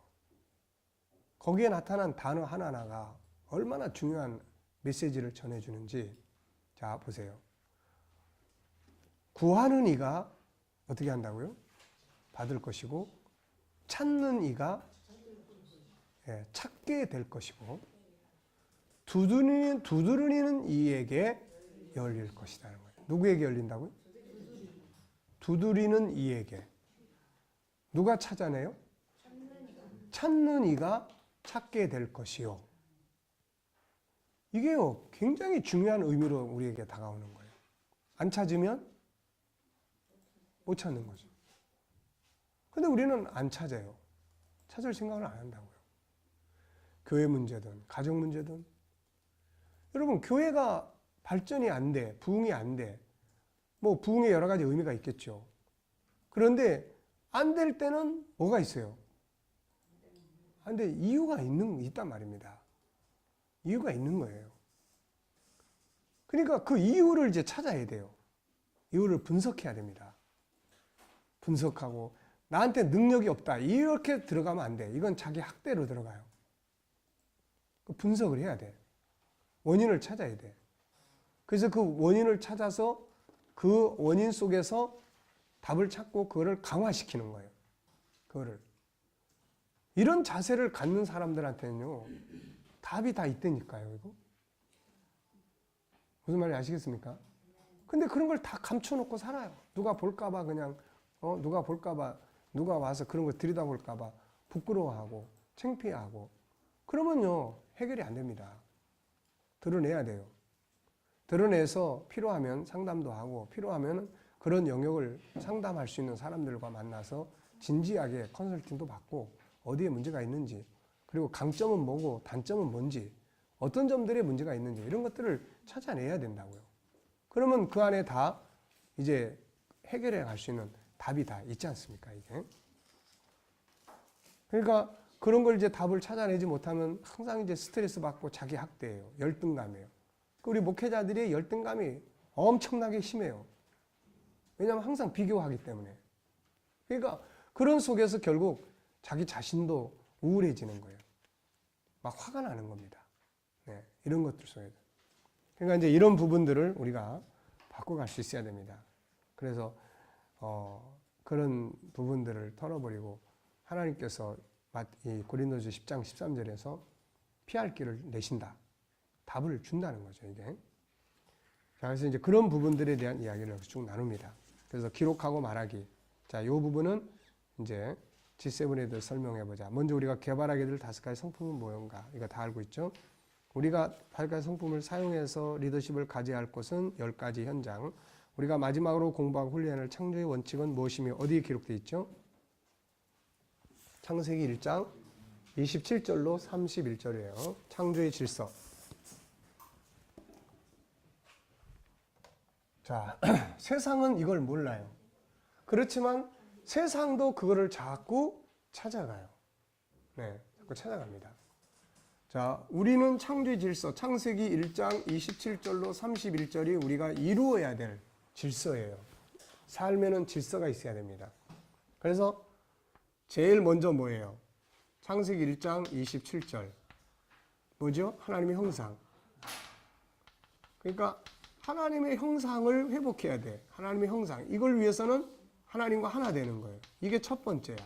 거기에 나타난 단어 하나하나가 얼마나 중요한 메시지를 전해주는지. 자, 보세요. 구하는 이가 어떻게 한다고요? 받을 것이고, 찾는 이가 찾게 될 것이고, 두드리는 이에게 열릴 것이라는 거예요. 누구에게 열린다고요? 두드리는 이에게. 누가 찾아내요? 찾는 이가 찾게 될 것이요. 이게요, 굉장히 중요한 의미로 우리에게 다가오는 거예요. 안 찾으면 못 찾는 거죠. 근데 우리는 안 찾아요. 찾을 생각을 안 한다고요. 교회 문제든, 가정 문제든. 여러분, 교회가 발전이 안 돼, 부흥이 안 돼. 뭐, 부흥에 여러 가지 의미가 있겠죠. 그런데 안 될 때는 뭐가 있어요? 근데 이유가 있단 말입니다. 이유가 있는 거예요. 그러니까 그 이유를 이제 찾아야 돼요. 이유를 분석해야 됩니다. 분석하고, 나한테 능력이 없다. 이렇게 들어가면 안 돼. 이건 자기 학대로 들어가요. 분석을 해야 돼. 원인을 찾아야 돼. 그래서 그 원인을 찾아서 그 원인 속에서 답을 찾고 그거를 강화시키는 거예요. 그거를. 이런 자세를 갖는 사람들한테는요, 답이 다 있다니까요, 이거. 무슨 말인지 아시겠습니까? 근데 그런 걸 다 감춰놓고 살아요. 누가 볼까봐 그냥, 누가 볼까봐, 누가 와서 그런 걸 들여다볼까봐 부끄러워하고, 창피하고. 그러면요, 해결이 안 됩니다. 드러내야 돼요. 드러내서 필요하면 상담도 하고, 필요하면 그런 영역을 상담할 수 있는 사람들과 만나서 진지하게 컨설팅도 받고, 어디에 문제가 있는지, 그리고 강점은 뭐고 단점은 뭔지, 어떤 점들에 문제가 있는지 이런 것들을 찾아내야 된다고요. 그러면 그 안에 다 이제 해결해 갈 수 있는 답이 다 있지 않습니까, 이게? 그러니까 그런 걸 이제 답을 찾아내지 못하면 항상 이제 스트레스 받고 자기 학대예요. 열등감이에요. 우리 목회자들의 열등감이 엄청나게 심해요. 왜냐하면 항상 비교하기 때문에. 그러니까 그런 속에서 결국 자기 자신도 우울해지는 거예요. 막 화가 나는 겁니다. 네, 이런 것들 속에서. 그러니까 이제 이런 부분들을 우리가 바꿔갈 수 있어야 됩니다. 그래서 그런 부분들을 털어버리고 하나님께서 이 고린도서 10장 13절에서 피할 길을 내신다. 답을 준다는 거죠, 이게. 자, 그래서 이제 그런 부분들에 대한 이야기를 쭉 나눕니다. 그래서 기록하고 말하기. 자, 이 부분은 이제 G7에 대해 설명해 보자. 먼저 우리가 개발하게 될 5가지 성품은 뭐인가? 이거 다 알고 있죠? 우리가 8가지 성품을 사용해서 리더십을 가져야 할 것은 10가지 현장. 우리가 마지막으로 공부하고 훈련할 창조의 원칙은 무엇이며 어디에 기록되어 있죠? 창세기 1장 27절로 31절이에요. 창조의 질서. 자, 세상은 이걸 몰라요. 그렇지만 세상도 그거를 자꾸 찾아가요. 네, 자꾸 찾아갑니다. 자, 우리는 창조의 질서, 창세기 1장 27절로 31절이 우리가 이루어야 될 질서예요. 삶에는 질서가 있어야 됩니다. 그래서 제일 먼저 뭐예요? 창세기 1장 27절. 뭐죠? 하나님의 형상. 그러니까 하나님의 형상을 회복해야 돼. 하나님의 형상. 이걸 위해서는 하나님과 하나 되는 거예요. 이게 첫 번째야.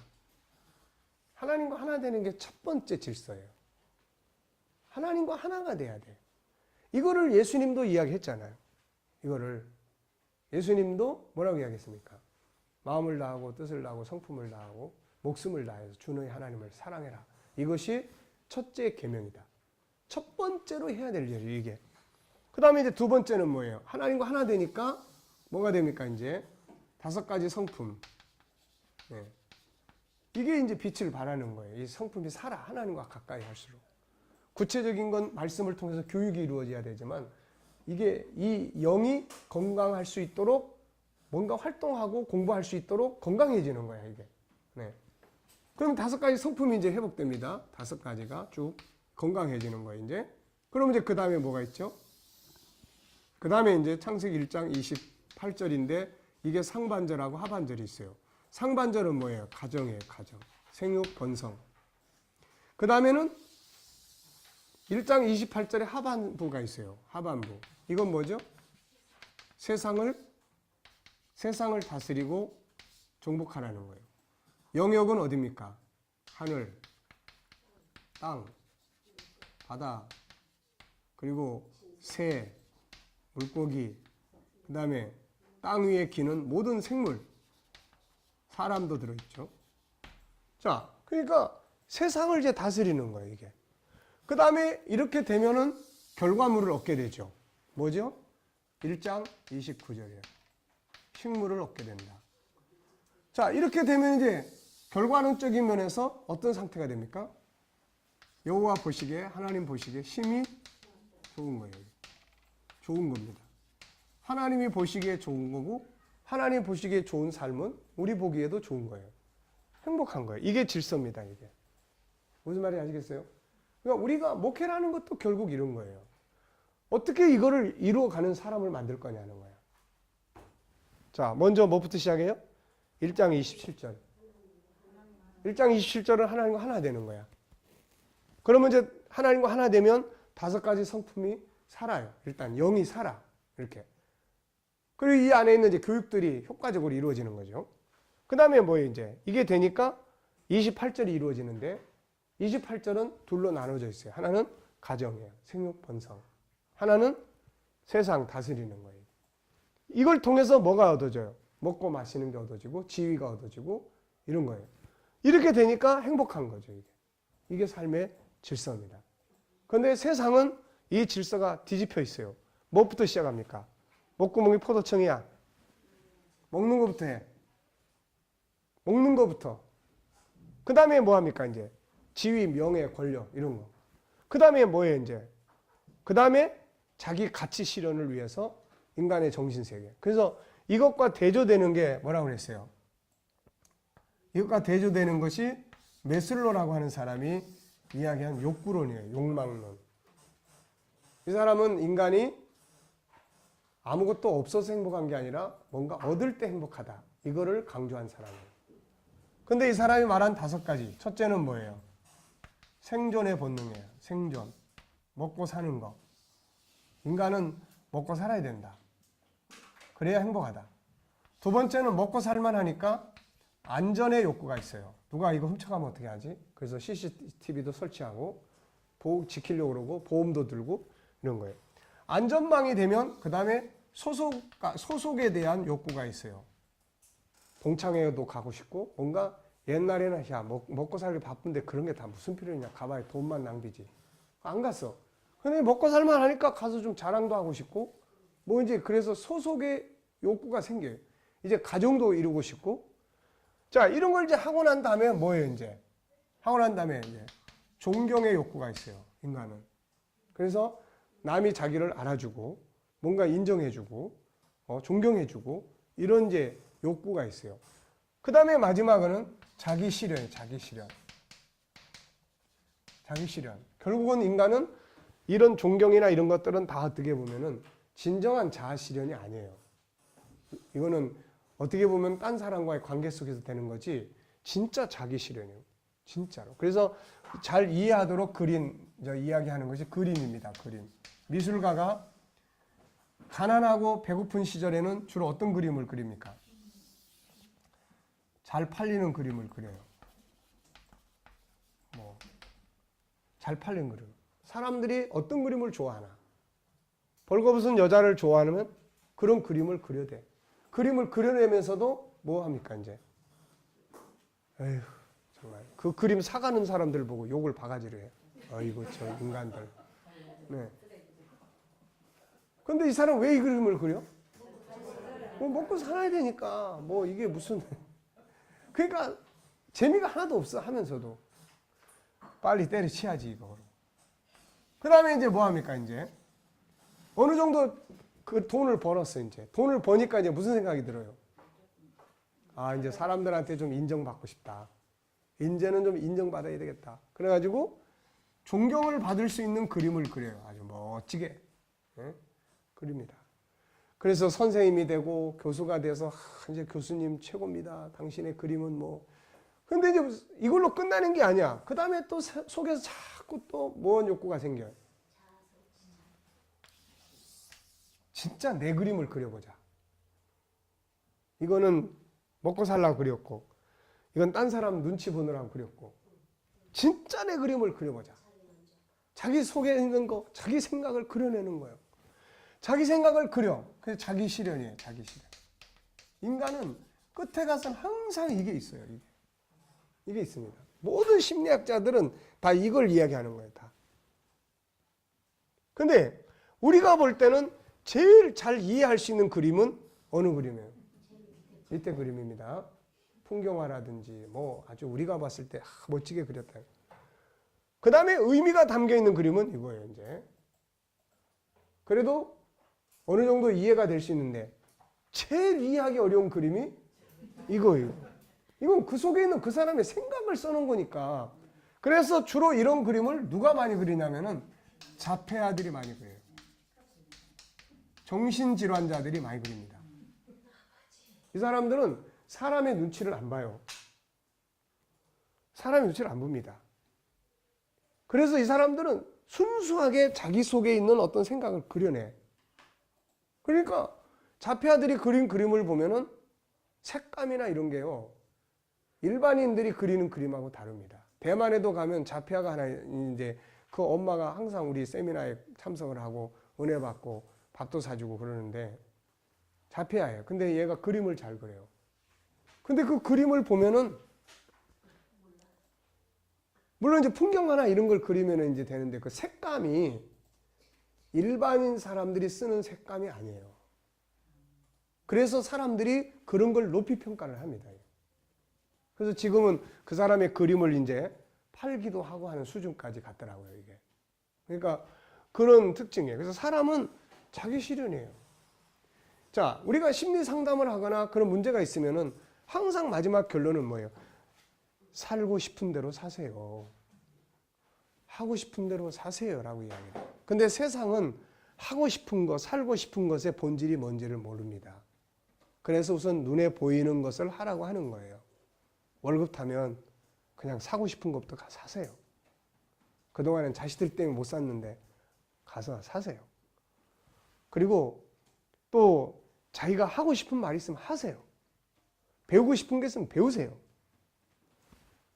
하나님과 하나 되는 게 첫 번째 질서예요. 하나님과 하나가 돼야 돼. 이거를 예수님도 이야기했잖아요. 이거를. 예수님도 뭐라고 이야기했습니까? 마음을 다하고 뜻을 다하고 성품을 다하고 목숨을 다해서 주 너의 하나님을 사랑해라. 이것이 첫째 계명이다. 첫 번째로 해야 될 일이에요, 이게. 그 다음에 이제 두 번째는 뭐예요? 하나님과 하나 되니까 뭐가 됩니까, 이제? 5가지 성품. 네. 이게 이제 빛을 발하는 거예요. 이 성품이 살아. 하나님과 가까이 할수록. 구체적인 건 말씀을 통해서 교육이 이루어져야 되지만 이게 이 영이 건강할 수 있도록 뭔가 활동하고 공부할 수 있도록 건강해지는 거야, 이게. 네. 그럼 5가지 성품이 이제 회복됩니다. 5가지가 쭉 건강해지는 거예요, 이제. 그럼 이제 그 다음에 뭐가 있죠? 그 다음에 이제 창세기 1장 28절인데 이게 상반절하고 하반절이 있어요. 상반절은 뭐예요? 가정이에요, 가정. 생육, 번성. 그 다음에는 1장 28절에 하반부가 있어요. 하반부. 이건 뭐죠? 세상을 다스리고 정복하라는 거예요. 영역은 어디입니까? 하늘, 땅, 바다, 그리고 새, 물고기, 그 다음에 땅 위에 기는 모든 생물, 사람도 들어있죠. 자, 그러니까 세상을 이제 다스리는 거예요, 이게. 그 다음에 이렇게 되면은 결과물을 얻게 되죠. 뭐죠? 1장 29절이에요. 식물을 얻게 된다. 자, 이렇게 되면 이제 결과론적인 면에서 어떤 상태가 됩니까? 여호와 보시기에, 하나님 보시기에 힘이 좋은 거예요. 좋은 겁니다. 하나님이 보시기에 좋은 거고 하나님 보시기에 좋은 삶은 우리 보기에도 좋은 거예요. 행복한 거예요. 이게 질서입니다. 이게. 무슨 말인지 아시겠어요? 그러니까 우리가 목회라는 것도 결국 이런 거예요. 어떻게 이거를 이루어가는 사람을 만들 거냐는 거예요. 자, 먼저 뭐부터 시작해요? 1장 27절. 1장 27절은 하나님과 하나 되는 거야. 그러면 이제 하나님과 하나 되면 5가지 성품이 살아요. 일단 영이 살아. 이렇게. 그리고 이 안에 있는 이제 교육들이 효과적으로 이루어지는 거죠. 그 다음에 뭐예요, 이제? 이게 되니까 28절이 이루어지는데 28절은 둘로 나눠져 있어요. 하나는 가정이에요. 생육, 번성. 하나는 세상 다스리는 거예요. 이걸 통해서 뭐가 얻어져요? 먹고 마시는 게 얻어지고 지위가 얻어지고 이런 거예요. 이렇게 되니까 행복한 거죠, 이게. 이게 삶의 질서입니다. 그런데 세상은 이 질서가 뒤집혀 있어요. 뭐부터 시작합니까? 목구멍이 포도청이야. 먹는 것부터 해. 먹는 것부터. 그 다음에 뭐 합니까, 이제? 지위, 명예, 권력, 이런 거. 그 다음에 뭐예요, 이제? 그 다음에 자기 가치 실현을 위해서 인간의 정신세계. 그래서 이것과 대조되는 게 뭐라고 그랬어요? 이것과 대조되는 것이 메슬로라고 하는 사람이 이야기한 욕구론이에요. 욕망론. 이 사람은 인간이 아무것도 없어서 행복한 게 아니라 뭔가 얻을 때 행복하다. 이거를 강조한 사람이에요. 근데 이 사람이 말한 5가지. 첫째는 뭐예요? 생존의 본능이에요. 생존. 먹고 사는 거. 인간은 먹고 살아야 된다. 그래야 행복하다. 두 번째는 먹고 살만 하니까 안전의 욕구가 있어요. 누가 이거 훔쳐가면 어떻게 하지? 그래서 CCTV도 설치하고 지키려고 그러고 보험도 들고 이런 거예요. 안전망이 되면 그 다음에 소속에 대한 욕구가 있어요. 동창회도 가고 싶고 뭔가 옛날에는 야 먹고 살기 바쁜데 그런 게 다 무슨 필요 있냐. 가봐야 돈만 낭비지. 안 갔어. 근데 먹고 살만 하니까 가서 좀 자랑도 하고 싶고 뭐 이제 그래서 소속의 욕구가 생겨요. 이제 가정도 이루고 싶고 자 이런 걸 이제 하고 난 다음에 뭐예요 이제 하고 난 다음에 이제 존경의 욕구가 있어요. 인간은. 그래서 남이 자기를 알아주고 뭔가 인정해주고 존경해주고 이런 이제 욕구가 있어요. 그 다음에 마지막은 자기 실현이에요. 자기 실현. 자기 실현. 결국은 인간은 이런 존경이나 이런 것들은 다 어떻게 보면은 진정한 자아 실현이 아니에요. 이거는 어떻게 보면 딴 사람과의 관계 속에서 되는 거지 진짜 자기 실현이에요. 진짜로. 그래서 잘 이해하도록 이야기하는 것이 그림입니다. 그림. 미술가가 가난하고 배고픈 시절에는 주로 어떤 그림을 그립니까? 잘 팔리는 그림을 그려요. 잘 팔리는 그림. 사람들이 어떤 그림을 좋아하나? 벌거벗은 여자를 좋아하면 그런 그림을 그려대. 그림을 그려내면서도 뭐 합니까 이제? 에휴 정말 그 그림 사가는 사람들 보고 욕을 바가지로 해요. 어이구 저 인간들. 네. 근데 이 사람 왜 이 그림을 그려? 뭐 먹고 살아야 되니까 뭐 이게 무슨 그러니까 재미가 하나도 없어 하면서도 빨리 때려치야지 이거. 그 다음에 이제 뭐 합니까 이제? 어느 정도 그 돈을 벌었어 이제. 돈을 버니까 이제 무슨 생각이 들어요? 아 이제 사람들한테 좀 인정받고 싶다. 이제는 좀 인정받아야 되겠다. 그래가지고 존경을 받을 수 있는 그림을 그려요. 아주 멋지게 그립니다. 그래서 선생님이 되고 교수가 돼서 이제 교수님 최고입니다. 당신의 그림은 뭐. 근데 이제 이걸로 끝나는 게 아니야. 그 다음에 또 속에서 자꾸 또 무언 욕구가 생겨요. 진짜 내 그림을 그려보자. 이거는 먹고 살라고 그렸고 이건 딴 사람 눈치 보느라고 그렸고 진짜 내 그림을 그려보자. 자기 속에 있는 거, 자기 생각을 그려내는 거예요. 자기 생각을 그려. 그래서 자기 실현이에요. 자기 실현. 인간은 끝에 가서는 항상 이게 있어요. 이게 있습니다. 모든 심리학자들은 다 이걸 이야기하는 거예요. 다. 근데 우리가 볼 때는 제일 잘 이해할 수 있는 그림은 어느 그림이에요? 이때 그림입니다. 풍경화라든지 뭐 아주 우리가 봤을 때 멋지게 그렸다. 그 다음에 의미가 담겨 있는 그림은 이거예요. 이제 그래도 어느 정도 이해가 될 수 있는데 제일 이해하기 어려운 그림이 이거예요. 이건 그 속에 있는 그 사람의 생각을 써놓은 거니까. 그래서 주로 이런 그림을 누가 많이 그리냐면은 자폐아들이 많이 그려요. 정신질환자들이 많이 그립니다. 이 사람들은 사람의 눈치를 안 봐요. 사람의 눈치를 안 봅니다. 그래서 이 사람들은 순수하게 자기 속에 있는 어떤 생각을 그려내. 그러니까 자폐아들이 그린 그림을 보면은 색감이나 이런 게요. 일반인들이 그리는 그림하고 다릅니다. 대만에도 가면 자폐아가 하나 이제 그 엄마가 항상 우리 세미나에 참석을 하고 은혜 받고 밥도 사주고 그러는데 자폐아예요. 근데 얘가 그림을 잘 그려요. 근데 그 그림을 보면은 물론 이제 풍경화나 이런 걸 그리면 이제 되는데 그 색감이 일반인 사람들이 쓰는 색감이 아니에요. 그래서 사람들이 그런 걸 높이 평가를 합니다. 그래서 지금은 그 사람의 그림을 이제 팔기도 하고 하는 수준까지 갔더라고요, 이게. 그러니까 그런 특징이에요. 그래서 사람은 자기 실현이에요. 자, 우리가 심리 상담을 하거나 그런 문제가 있으면은 항상 마지막 결론은 뭐예요? 살고 싶은 대로 사세요. 하고 싶은 대로 사세요라고 이야기해요. 근데 세상은 하고 싶은 것, 살고 싶은 것의 본질이 뭔지를 모릅니다. 그래서 우선 눈에 보이는 것을 하라고 하는 거예요. 월급 타면 그냥 사고 싶은 것부터 가서 사세요. 그동안엔 자식들 때문에 못 샀는데 가서 사세요. 그리고 또 자기가 하고 싶은 말이 있으면 하세요. 배우고 싶은 게 있으면 배우세요.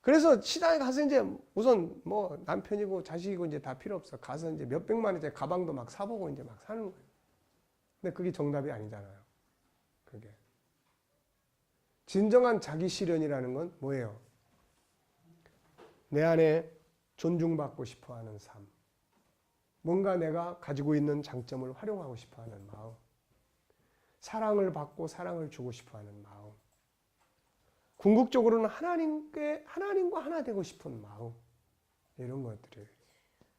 그래서 시장에 가서 이제 우선 뭐 남편이고 자식이고 이제 다 필요 없어. 가서 이제 몇 백만 원짜리 가방도 막 사보고 이제 막 사는 거예요. 근데 그게 정답이 아니잖아요. 그게. 진정한 자기 실현이라는 건 뭐예요? 내 안에 존중받고 싶어 하는 삶. 뭔가 내가 가지고 있는 장점을 활용하고 싶어 하는 마음. 사랑을 받고 사랑을 주고 싶어 하는 마음. 궁극적으로는 하나님과 하나 되고 싶은 마음. 이런 것들을.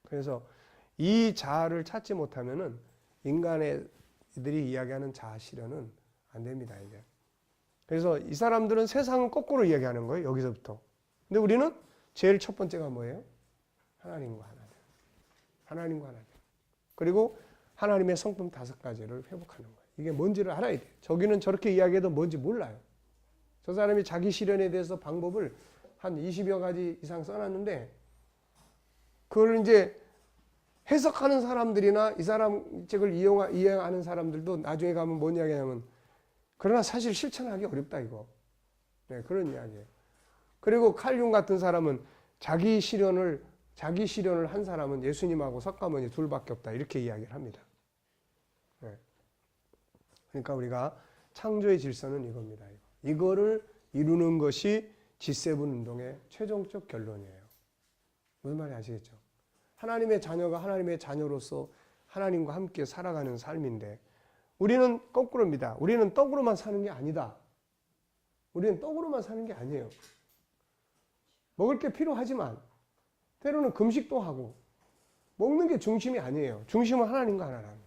그래서 이 자아를 찾지 못하면은 인간들이 이야기하는 자아 실현은 안 됩니다, 이제. 그래서 이 사람들은 세상은 거꾸로 이야기하는 거예요, 여기서부터. 근데 우리는 제일 첫 번째가 뭐예요? 하나님과 하나 되는. 하나님과 하나 되는. 그리고 하나님의 성품 5가지를 회복하는 거예요. 이게 뭔지를 알아야 돼요. 저기는 저렇게 이야기해도 뭔지 몰라요. 저 사람이 자기 실현에 대해서 방법을 한 20여 가지 이상 써놨는데 그걸 이제 해석하는 사람들이나 이 사람 책을 이해하는 사람들도 나중에 가면 뭔 이야기냐면 그러나 사실 실천하기 어렵다 이거. 네, 그런 이야기예요. 그리고 칼륨 같은 사람은 자기 실현을 한 사람은 예수님하고 석가모니 둘밖에 없다 이렇게 이야기를 합니다. 네. 그러니까 우리가 창조의 질서는 이겁니다. 이거를 이루는 것이 G7 운동의 최종적 결론이에요. 무슨 말인지 아시겠죠? 하나님의 자녀가 하나님의 자녀로서 하나님과 함께 살아가는 삶인데 우리는 거꾸로입니다. 우리는 떡으로만 사는 게 아니다. 우리는 떡으로만 사는 게 아니에요. 먹을 게 필요하지만 때로는 금식도 하고 먹는 게 중심이 아니에요. 중심은 하나님과 하나라는 거예요.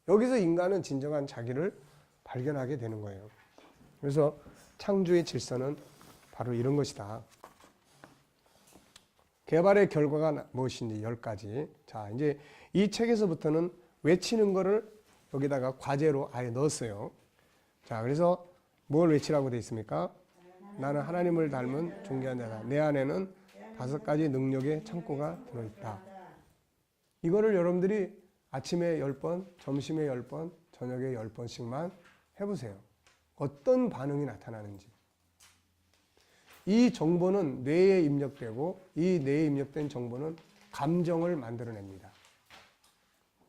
여기서 인간은 진정한 자기를 발견하게 되는 거예요. 그래서 창조의 질서는 바로 이런 것이다. 개발의 결과가 무엇인지 10가지. 자, 이제 이 책에서부터는 외치는 거를 여기다가 과제로 아예 넣었어요. 자, 그래서 뭘 외치라고 되어 있습니까? 나는 하나님을 닮은 존귀한 자다. 내 안에는 5가지 능력의 창고가 들어있다. 이거를 여러분들이 아침에 10번, 점심에 10번, 저녁에 10번씩만 해보세요. 어떤 반응이 나타나는지. 이 정보는 뇌에 입력되고 이 뇌에 입력된 정보는 감정을 만들어냅니다.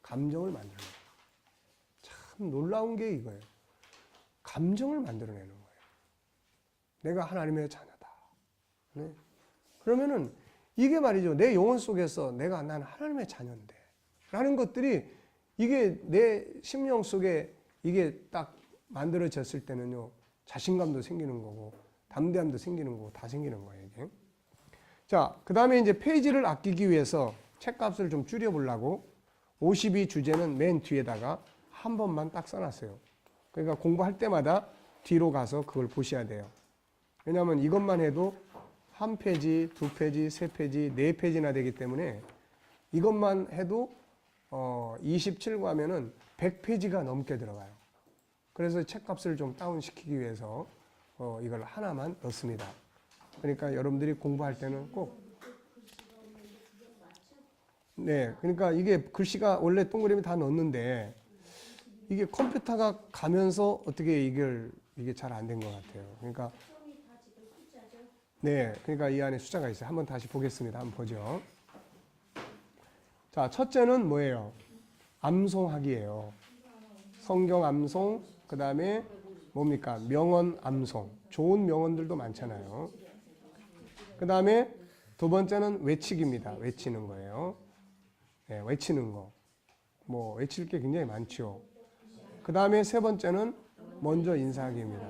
감정을 만들어냅니다. 참 놀라운 게 이거예요. 감정을 만들어내는 거예요. 내가 하나님의 자녀다. 네. 그러면은 이게 말이죠. 내 영혼 속에서 난 하나님의 자녀인데 라는 것들이 이게 내 심령 속에 이게 딱 만들어졌을 때는요. 자신감도 생기는 거고 담대함도 생기는 거고 다 생기는 거예요. 이게. 자, 그 다음에 이제 페이지를 아끼기 위해서 책값을 좀 줄여보려고 52 주제는 맨 뒤에다가 한 번만 딱 써놨어요. 그러니까 공부할 때마다 뒤로 가서 그걸 보셔야 돼요. 왜냐하면 이것만 해도 1페이지, 2페이지, 3페이지, 4페이지나 되기 때문에 이것만 해도 27과 하면은 100페이지가 넘게 들어가요. 그래서 책값을 좀 다운시키기 위해서 이걸 하나만 넣습니다. 그러니까 여러분들이 공부할 때는 꼭 네, 그러니까 이게 글씨가 원래 동그라미 다 넣었는데 이게 컴퓨터가 가면서 어떻게 이게 잘 안 된 것 같아요. 그러니까 네, 그러니까 이 안에 숫자가 있어요. 한번 다시 보겠습니다. 한번 보죠. 자, 첫째는 뭐예요? 암송하기예요. 성경 암송, 그 다음에 뭡니까? 명언 암송. 좋은 명언들도 많잖아요. 그 다음에 두 번째는 외치기입니다. 외치는 거예요. 네, 외치는 거. 뭐 외칠 게 굉장히 많죠. 그 다음에 세 번째는 먼저 인사하기입니다.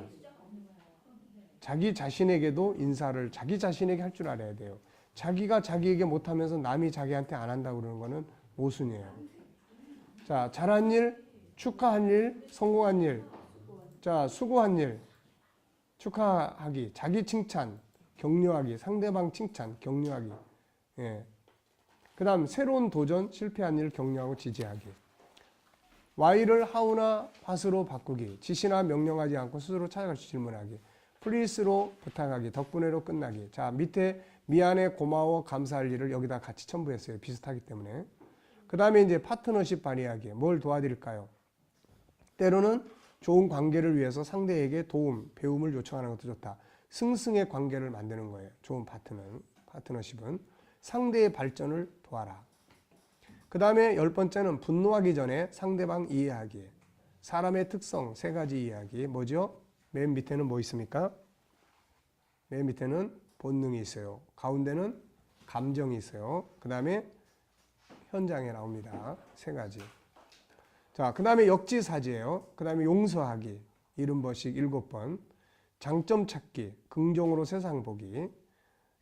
자기 자신에게도 인사를 자기 자신에게 할 줄 알아야 돼요. 자기가 자기에게 못하면서 남이 자기한테 안 한다고 그러는 거는 모순이에요. 자, 잘한 일, 축하한 일, 성공한 일, 자, 수고한 일, 축하하기, 자기 칭찬, 격려하기, 상대방 칭찬, 격려하기. 예. 그 다음, 새로운 도전, 실패한 일 격려하고 지지하기. Y를 how나 what으로 바꾸기. 지시나 명령하지 않고 스스로 찾아갈 수 질문하기. please로 부탁하기. 덕분에로 끝나기. 자, 밑에 미안해, 고마워, 감사할 일을 여기다 같이 첨부했어요. 비슷하기 때문에. 그 다음에 이제 파트너십 발휘하기. 뭘 도와드릴까요? 때로는 좋은 관계를 위해서 상대에게 도움, 배움을 요청하는 것도 좋다. 승승의 관계를 만드는 거예요. 좋은 파트너십은. 상대의 발전을 도와라. 그 다음에 10번째는 분노하기 전에 상대방 이해하기. 사람의 특성 3가지 이해하기. 뭐죠? 맨 밑에는 뭐 있습니까? 맨 밑에는 본능이 있어요. 가운데는 감정이 있어요. 그 다음에 현장에 나옵니다. 3가지. 자, 그 다음에 역지사지예요. 그 다음에 용서하기. 70번씩 7번. 장점 찾기. 긍정으로 세상 보기.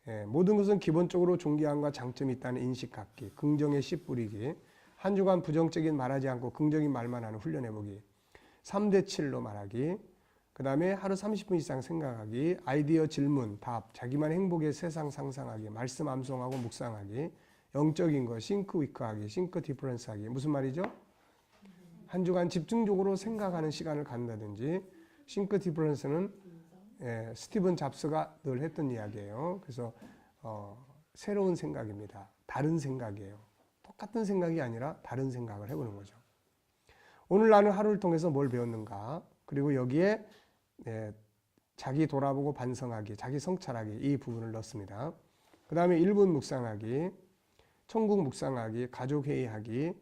예, 모든 것은 기본적으로 존귀함과 장점이 있다는 인식 갖기. 긍정의 씨 뿌리기. 한 주간 부정적인 말하지 않고 긍정인 말만 하는 훈련해보기. 3대 7로 말하기. 그 다음에 하루 30분 이상 생각하기. 아이디어 질문, 답, 자기만 행복의 세상 상상하기. 말씀 암송하고 묵상하기. 영적인 거, 싱크 위크하기. 싱크 디퍼런스 하기. 무슨 말이죠? 한 주간 집중적으로 생각하는 시간을 갖는다든지. 싱크 디퍼런스는 스티븐 잡스가 늘 했던 이야기예요. 그래서 새로운 생각입니다. 다른 생각이에요. 똑같은 생각이 아니라 다른 생각을 해보는 거죠. 오늘 나는 하루를 통해서 뭘 배웠는가? 그리고 여기에 자기 돌아보고 반성하기, 자기 성찰하기 이 부분을 넣습니다. 그 다음에 1분 묵상하기, 천국 묵상하기, 가족회의하기.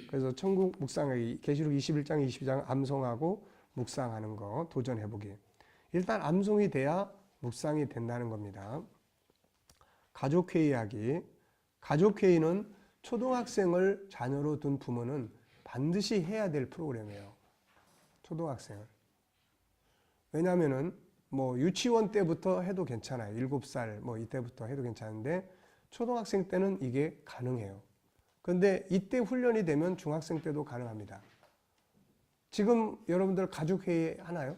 그래서 천국 묵상하기, 계시록 21장, 22장 암송하고 묵상하는 거 도전해보기. 일단 암송이 돼야 묵상이 된다는 겁니다. 가족회의하기. 가족회의는 초등학생을 자녀로 둔 부모는 반드시 해야 될 프로그램이에요. 초등학생을. 왜냐하면은 뭐 유치원 때부터 해도 괜찮아요. 7살 뭐 이때부터 해도 괜찮은데 초등학생 때는 이게 가능해요. 그런데 이때 훈련이 되면 중학생 때도 가능합니다. 지금 여러분들 가족회의 하나요?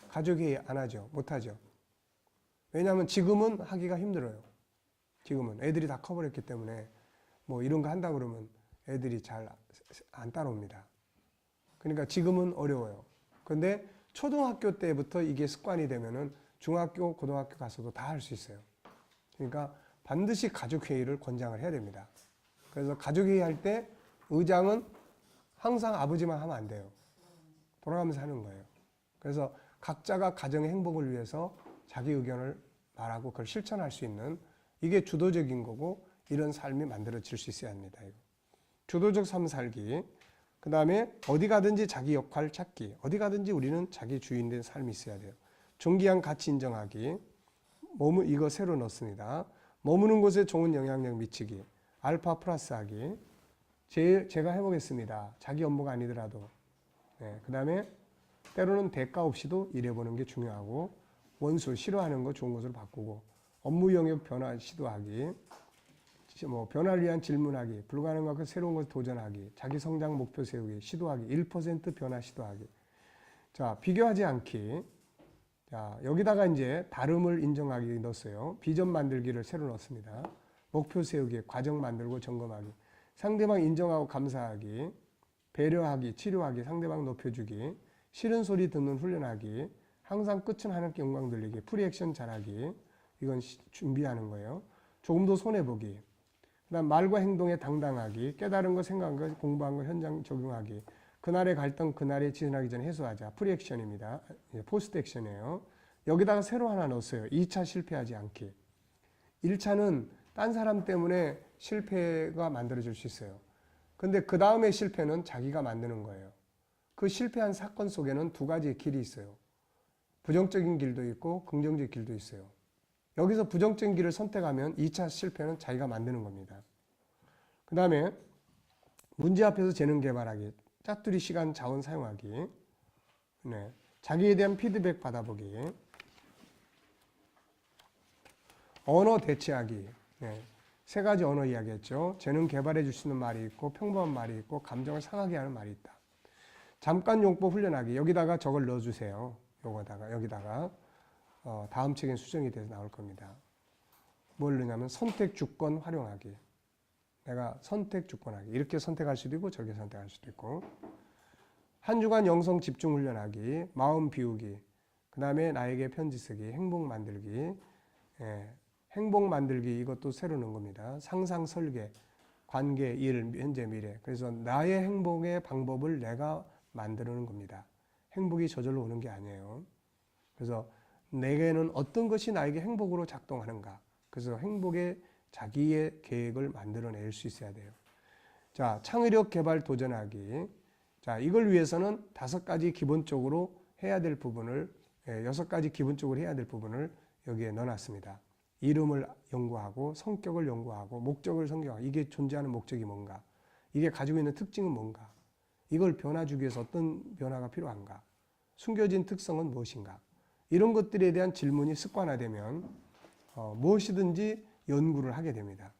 가족회의 안 하죠. 못 하죠. 왜냐하면 지금은 하기가 힘들어요. 지금은 애들이 다 커버렸기 때문에 뭐 이런 거 한다 그러면 애들이 잘 안 따라옵니다. 그러니까 지금은 어려워요. 그런데 초등학교 때부터 이게 습관이 되면은 중학교, 고등학교 가서도 다 할 수 있어요. 그러니까 반드시 가족회의를 권장을 해야 됩니다. 그래서 가족회의 할 때 의장은 항상 아버지만 하면 안 돼요. 돌아가면서 하는 거예요. 그래서 각자가 가정의 행복을 위해서 자기 의견을 말하고 그걸 실천할 수 있는 이게 주도적인 거고 이런 삶이 만들어질 수 있어야 합니다. 주도적 삶 살기. 그 다음에 어디 가든지 자기 역할 찾기. 어디 가든지 우리는 자기 주인된 삶이 있어야 돼요. 존귀한 가치 인정하기. 이거 새로 넣습니다. 머무는 곳에 좋은 영향력 미치기. 알파 플러스 하기. 제가 해보겠습니다. 자기 업무가 아니더라도. 그 다음에 때로는 대가 없이도 일해보는 게 중요하고 원수, 싫어하는 거 좋은 것으로 바꾸고 업무 영역 변화 시도하기. 뭐 변화를 위한 질문하기, 불가능한 것 새로운 것을 도전하기, 자기 성장 목표 세우기, 시도하기, 1% 변화 시도하기. 자, 비교하지 않기. 자, 여기다가 이제 다름을 인정하기 넣었어요. 비전 만들기를 새로 넣었습니다. 목표 세우기, 과정 만들고 점검하기, 상대방 인정하고 감사하기, 배려하기, 치료하기, 상대방 높여주기, 싫은 소리 듣는 훈련하기, 항상 끝은 하나님께 영광 돌리기, 프리액션 잘하기. 이건 준비하는 거예요. 조금 더 손해보기. 그다음 말과 행동에 당당하기, 깨달은 거, 생각한 거, 공부한 거 현장 적용하기, 그날의 갈등, 그날에 지나기 전에 해소하자. 프리액션입니다. 포스트 액션이에요. 여기다가 새로 하나 넣었어요. 2차 실패하지 않기. 1차는 딴 사람 때문에 실패가 만들어질 수 있어요. 근데 그 다음에 실패는 자기가 만드는 거예요. 그 실패한 사건 속에는 2가지의 길이 있어요. 부정적인 길도 있고 긍정적인 길도 있어요. 여기서 부정적인 길을 선택하면 2차 실패는 자기가 만드는 겁니다. 그 다음에 문제 앞에서 재능 개발하기, 짜투리 시간 자원 사용하기, 자기에 대한 피드백 받아보기, 언어 대체하기. 3가지 언어 이야기했죠. 재능 개발해 줄 수 있는 말이 있고 평범한 말이 있고 감정을 상하게 하는 말이 있다. 잠깐 용법 훈련하기. 여기다가 저걸 넣어주세요. 여기다가 다음 책엔 수정이 돼서 나올 겁니다. 뭘 넣냐면 선택 주권 활용하기. 내가 선택 주권하기. 이렇게 선택할 수도 있고 저렇게 선택할 수도 있고. 한 주간 영성 집중 훈련하기, 마음 비우기, 그 다음에 나에게 편지 쓰기, 행복 만들기, 행복 만들기 이것도 새로 넣은 겁니다. 상상 설계, 관계, 일, 현재, 미래. 그래서 나의 행복의 방법을 내가 만드는 겁니다. 행복이 저절로 오는 게 아니에요. 그래서 내게는 어떤 것이 나에게 행복으로 작동하는가. 그래서 행복의 자기의 계획을 만들어낼 수 있어야 돼요. 자, 창의력 개발 도전하기. 자, 이걸 위해서는 5가지 기본적으로 해야 될 부분을 6가지 기본적으로 해야 될 부분을 여기에 넣어놨습니다. 이름을 연구하고 성격을 연구하고 목적을 성경하고 이게 존재하는 목적이 뭔가 이게 가지고 있는 특징은 뭔가 이걸 변화 주기 위해서 어떤 변화가 필요한가 숨겨진 특성은 무엇인가 이런 것들에 대한 질문이 습관화되면 무엇이든지 연구를 하게 됩니다.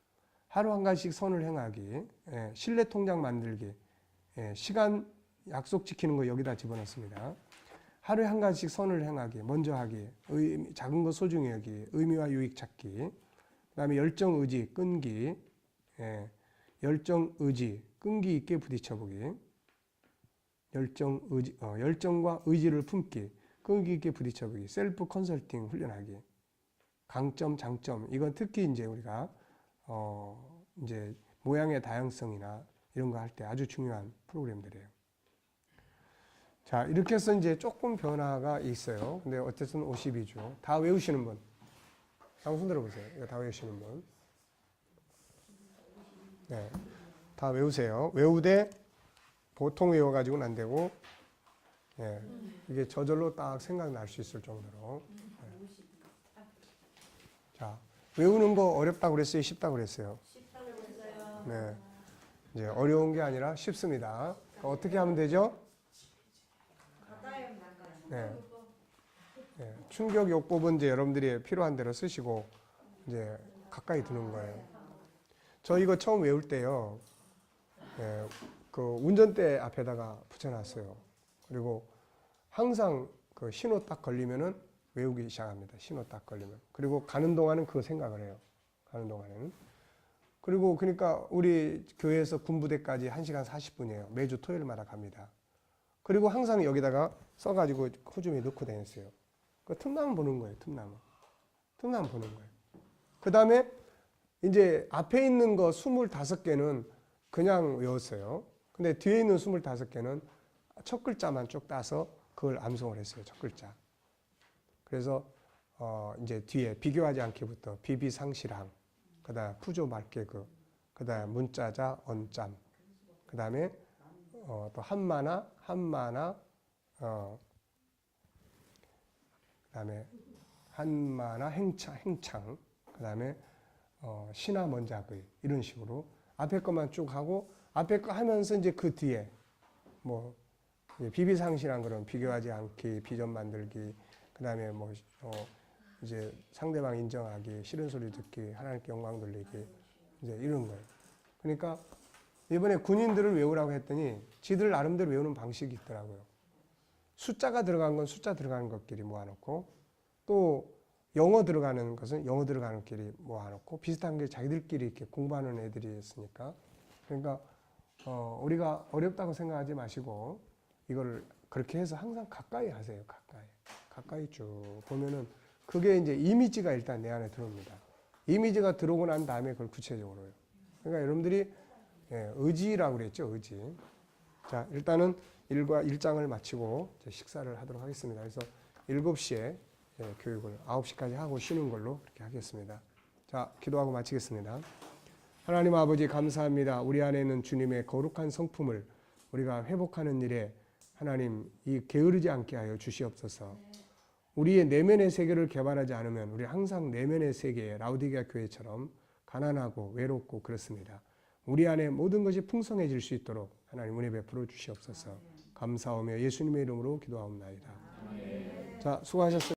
하루 한 가지씩 선을 행하기, 신뢰 통장 만들기, 시간 약속 지키는 거 여기다 집어넣습니다. 하루에 한 가지씩 선을 행하기, 먼저 하기, 작은 것 소중히 여기, 의미와 유익 찾기, 그 다음에 열정, 의지, 끈기, 열정, 의지, 끈기 있게 부딪혀보기, 열정, 의지, 열정과 의지를 품기, 끈기 있게 부딪혀보기, 셀프 컨설팅 훈련하기, 강점, 장점, 이건 특히 이제 우리가 이제 모양의 다양성이나 이런 거 할 때 아주 중요한 프로그램들이에요. 자, 이렇게 해서 이제 조금 변화가 있어요. 근데 어쨌든 52주. 다 외우시는 분? 한번 손 들어보세요. 이거 다 외우시는 분? 네. 다 외우세요. 외우되 보통 외워가지고는 안 되고, 이게 저절로 딱 생각날 수 있을 정도로. 네. 자, 외우는 거 어렵다고 그랬어요? 쉽다고 그랬어요? 쉽다고 그랬어요. 네. 이제 어려운 게 아니라 쉽습니다. 어떻게 하면 되죠? 네. 충격 요법은 이제 여러분들이 필요한 대로 쓰시고 이제 가까이 두는 거예요. 저 이거 처음 외울 때요. 그 운전대 앞에다가 붙여놨어요. 그리고 항상 그 신호 딱 걸리면은 외우기 시작합니다. 신호 딱 걸리면. 그리고 가는 동안은 그거 생각을 해요. 가는 동안에는. 그리고 그러니까 우리 교회에서 군부대까지 1시간 40분이에요. 매주 토요일마다 갑니다. 그리고 항상 여기다가 써가지고 호주머니에 넣고 다녔어요. 그 틈나면 보는 거예요. 틈나면 보는 거예요. 그 다음에 이제 앞에 있는 거 25개는 그냥 외웠어요. 근데 뒤에 있는 25개는 첫 글자만 쭉 따서 그걸 암송을 했어요. 첫 글자. 그래서 이제 뒤에 비교하지 않기부터 비비상실항, 그 다음에 푸조 말개그, 그 다음에 문자자 언짬, 그 다음에 또 한마나, 그 다음에 한마나 행창, 그 다음에 신화 먼작의 이런 식으로 앞에 것만 쭉 하고 앞에 거 하면서 이제 그 뒤에 뭐 비비상실한 그런 비교하지 않기, 비전 만들기, 그 다음에 뭐 이제 상대방 인정하기, 싫은 소리 듣기, 하나님께 영광 돌리기 이제 이런 거예요. 그러니까 이번에 군인들을 외우라고 했더니 지들 나름대로 외우는 방식이 있더라고요. 숫자가 들어간 건 숫자 들어가는 것끼리 모아놓고 또 영어 들어가는 것은 영어 들어가는 것끼리 모아놓고 비슷한 게 자기들끼리 이렇게 공부하는 애들이 있으니까 그러니까 우리가 어렵다고 생각하지 마시고 이걸 그렇게 해서 항상 가까이 하세요. 가까이 쭉 보면은 그게 이제 이미지가 일단 내 안에 들어옵니다. 이미지가 들어오고 난 다음에 그걸 구체적으로요. 그러니까 여러분들이 의지라고 그랬죠. 의지. 자, 일단은 1장을 마치고 식사를 하도록 하겠습니다. 그래서 7시에 교육을 9시까지 하고 쉬는 걸로 그렇게 하겠습니다. 자, 기도하고 마치겠습니다. 하나님 아버지 감사합니다. 우리 안에 있는 주님의 거룩한 성품을 우리가 회복하는 일에 하나님 이 게으르지 않게 하여 주시옵소서. 우리의 내면의 세계를 개발하지 않으면 우리 항상 내면의 세계에 라우디게아 교회처럼 가난하고 외롭고 그렇습니다. 우리 안에 모든 것이 풍성해질 수 있도록 하나님 은혜 베풀어 주시옵소서. 감사하며 예수님의 이름으로 기도하옵나이다. 자, 수고하셨습니다.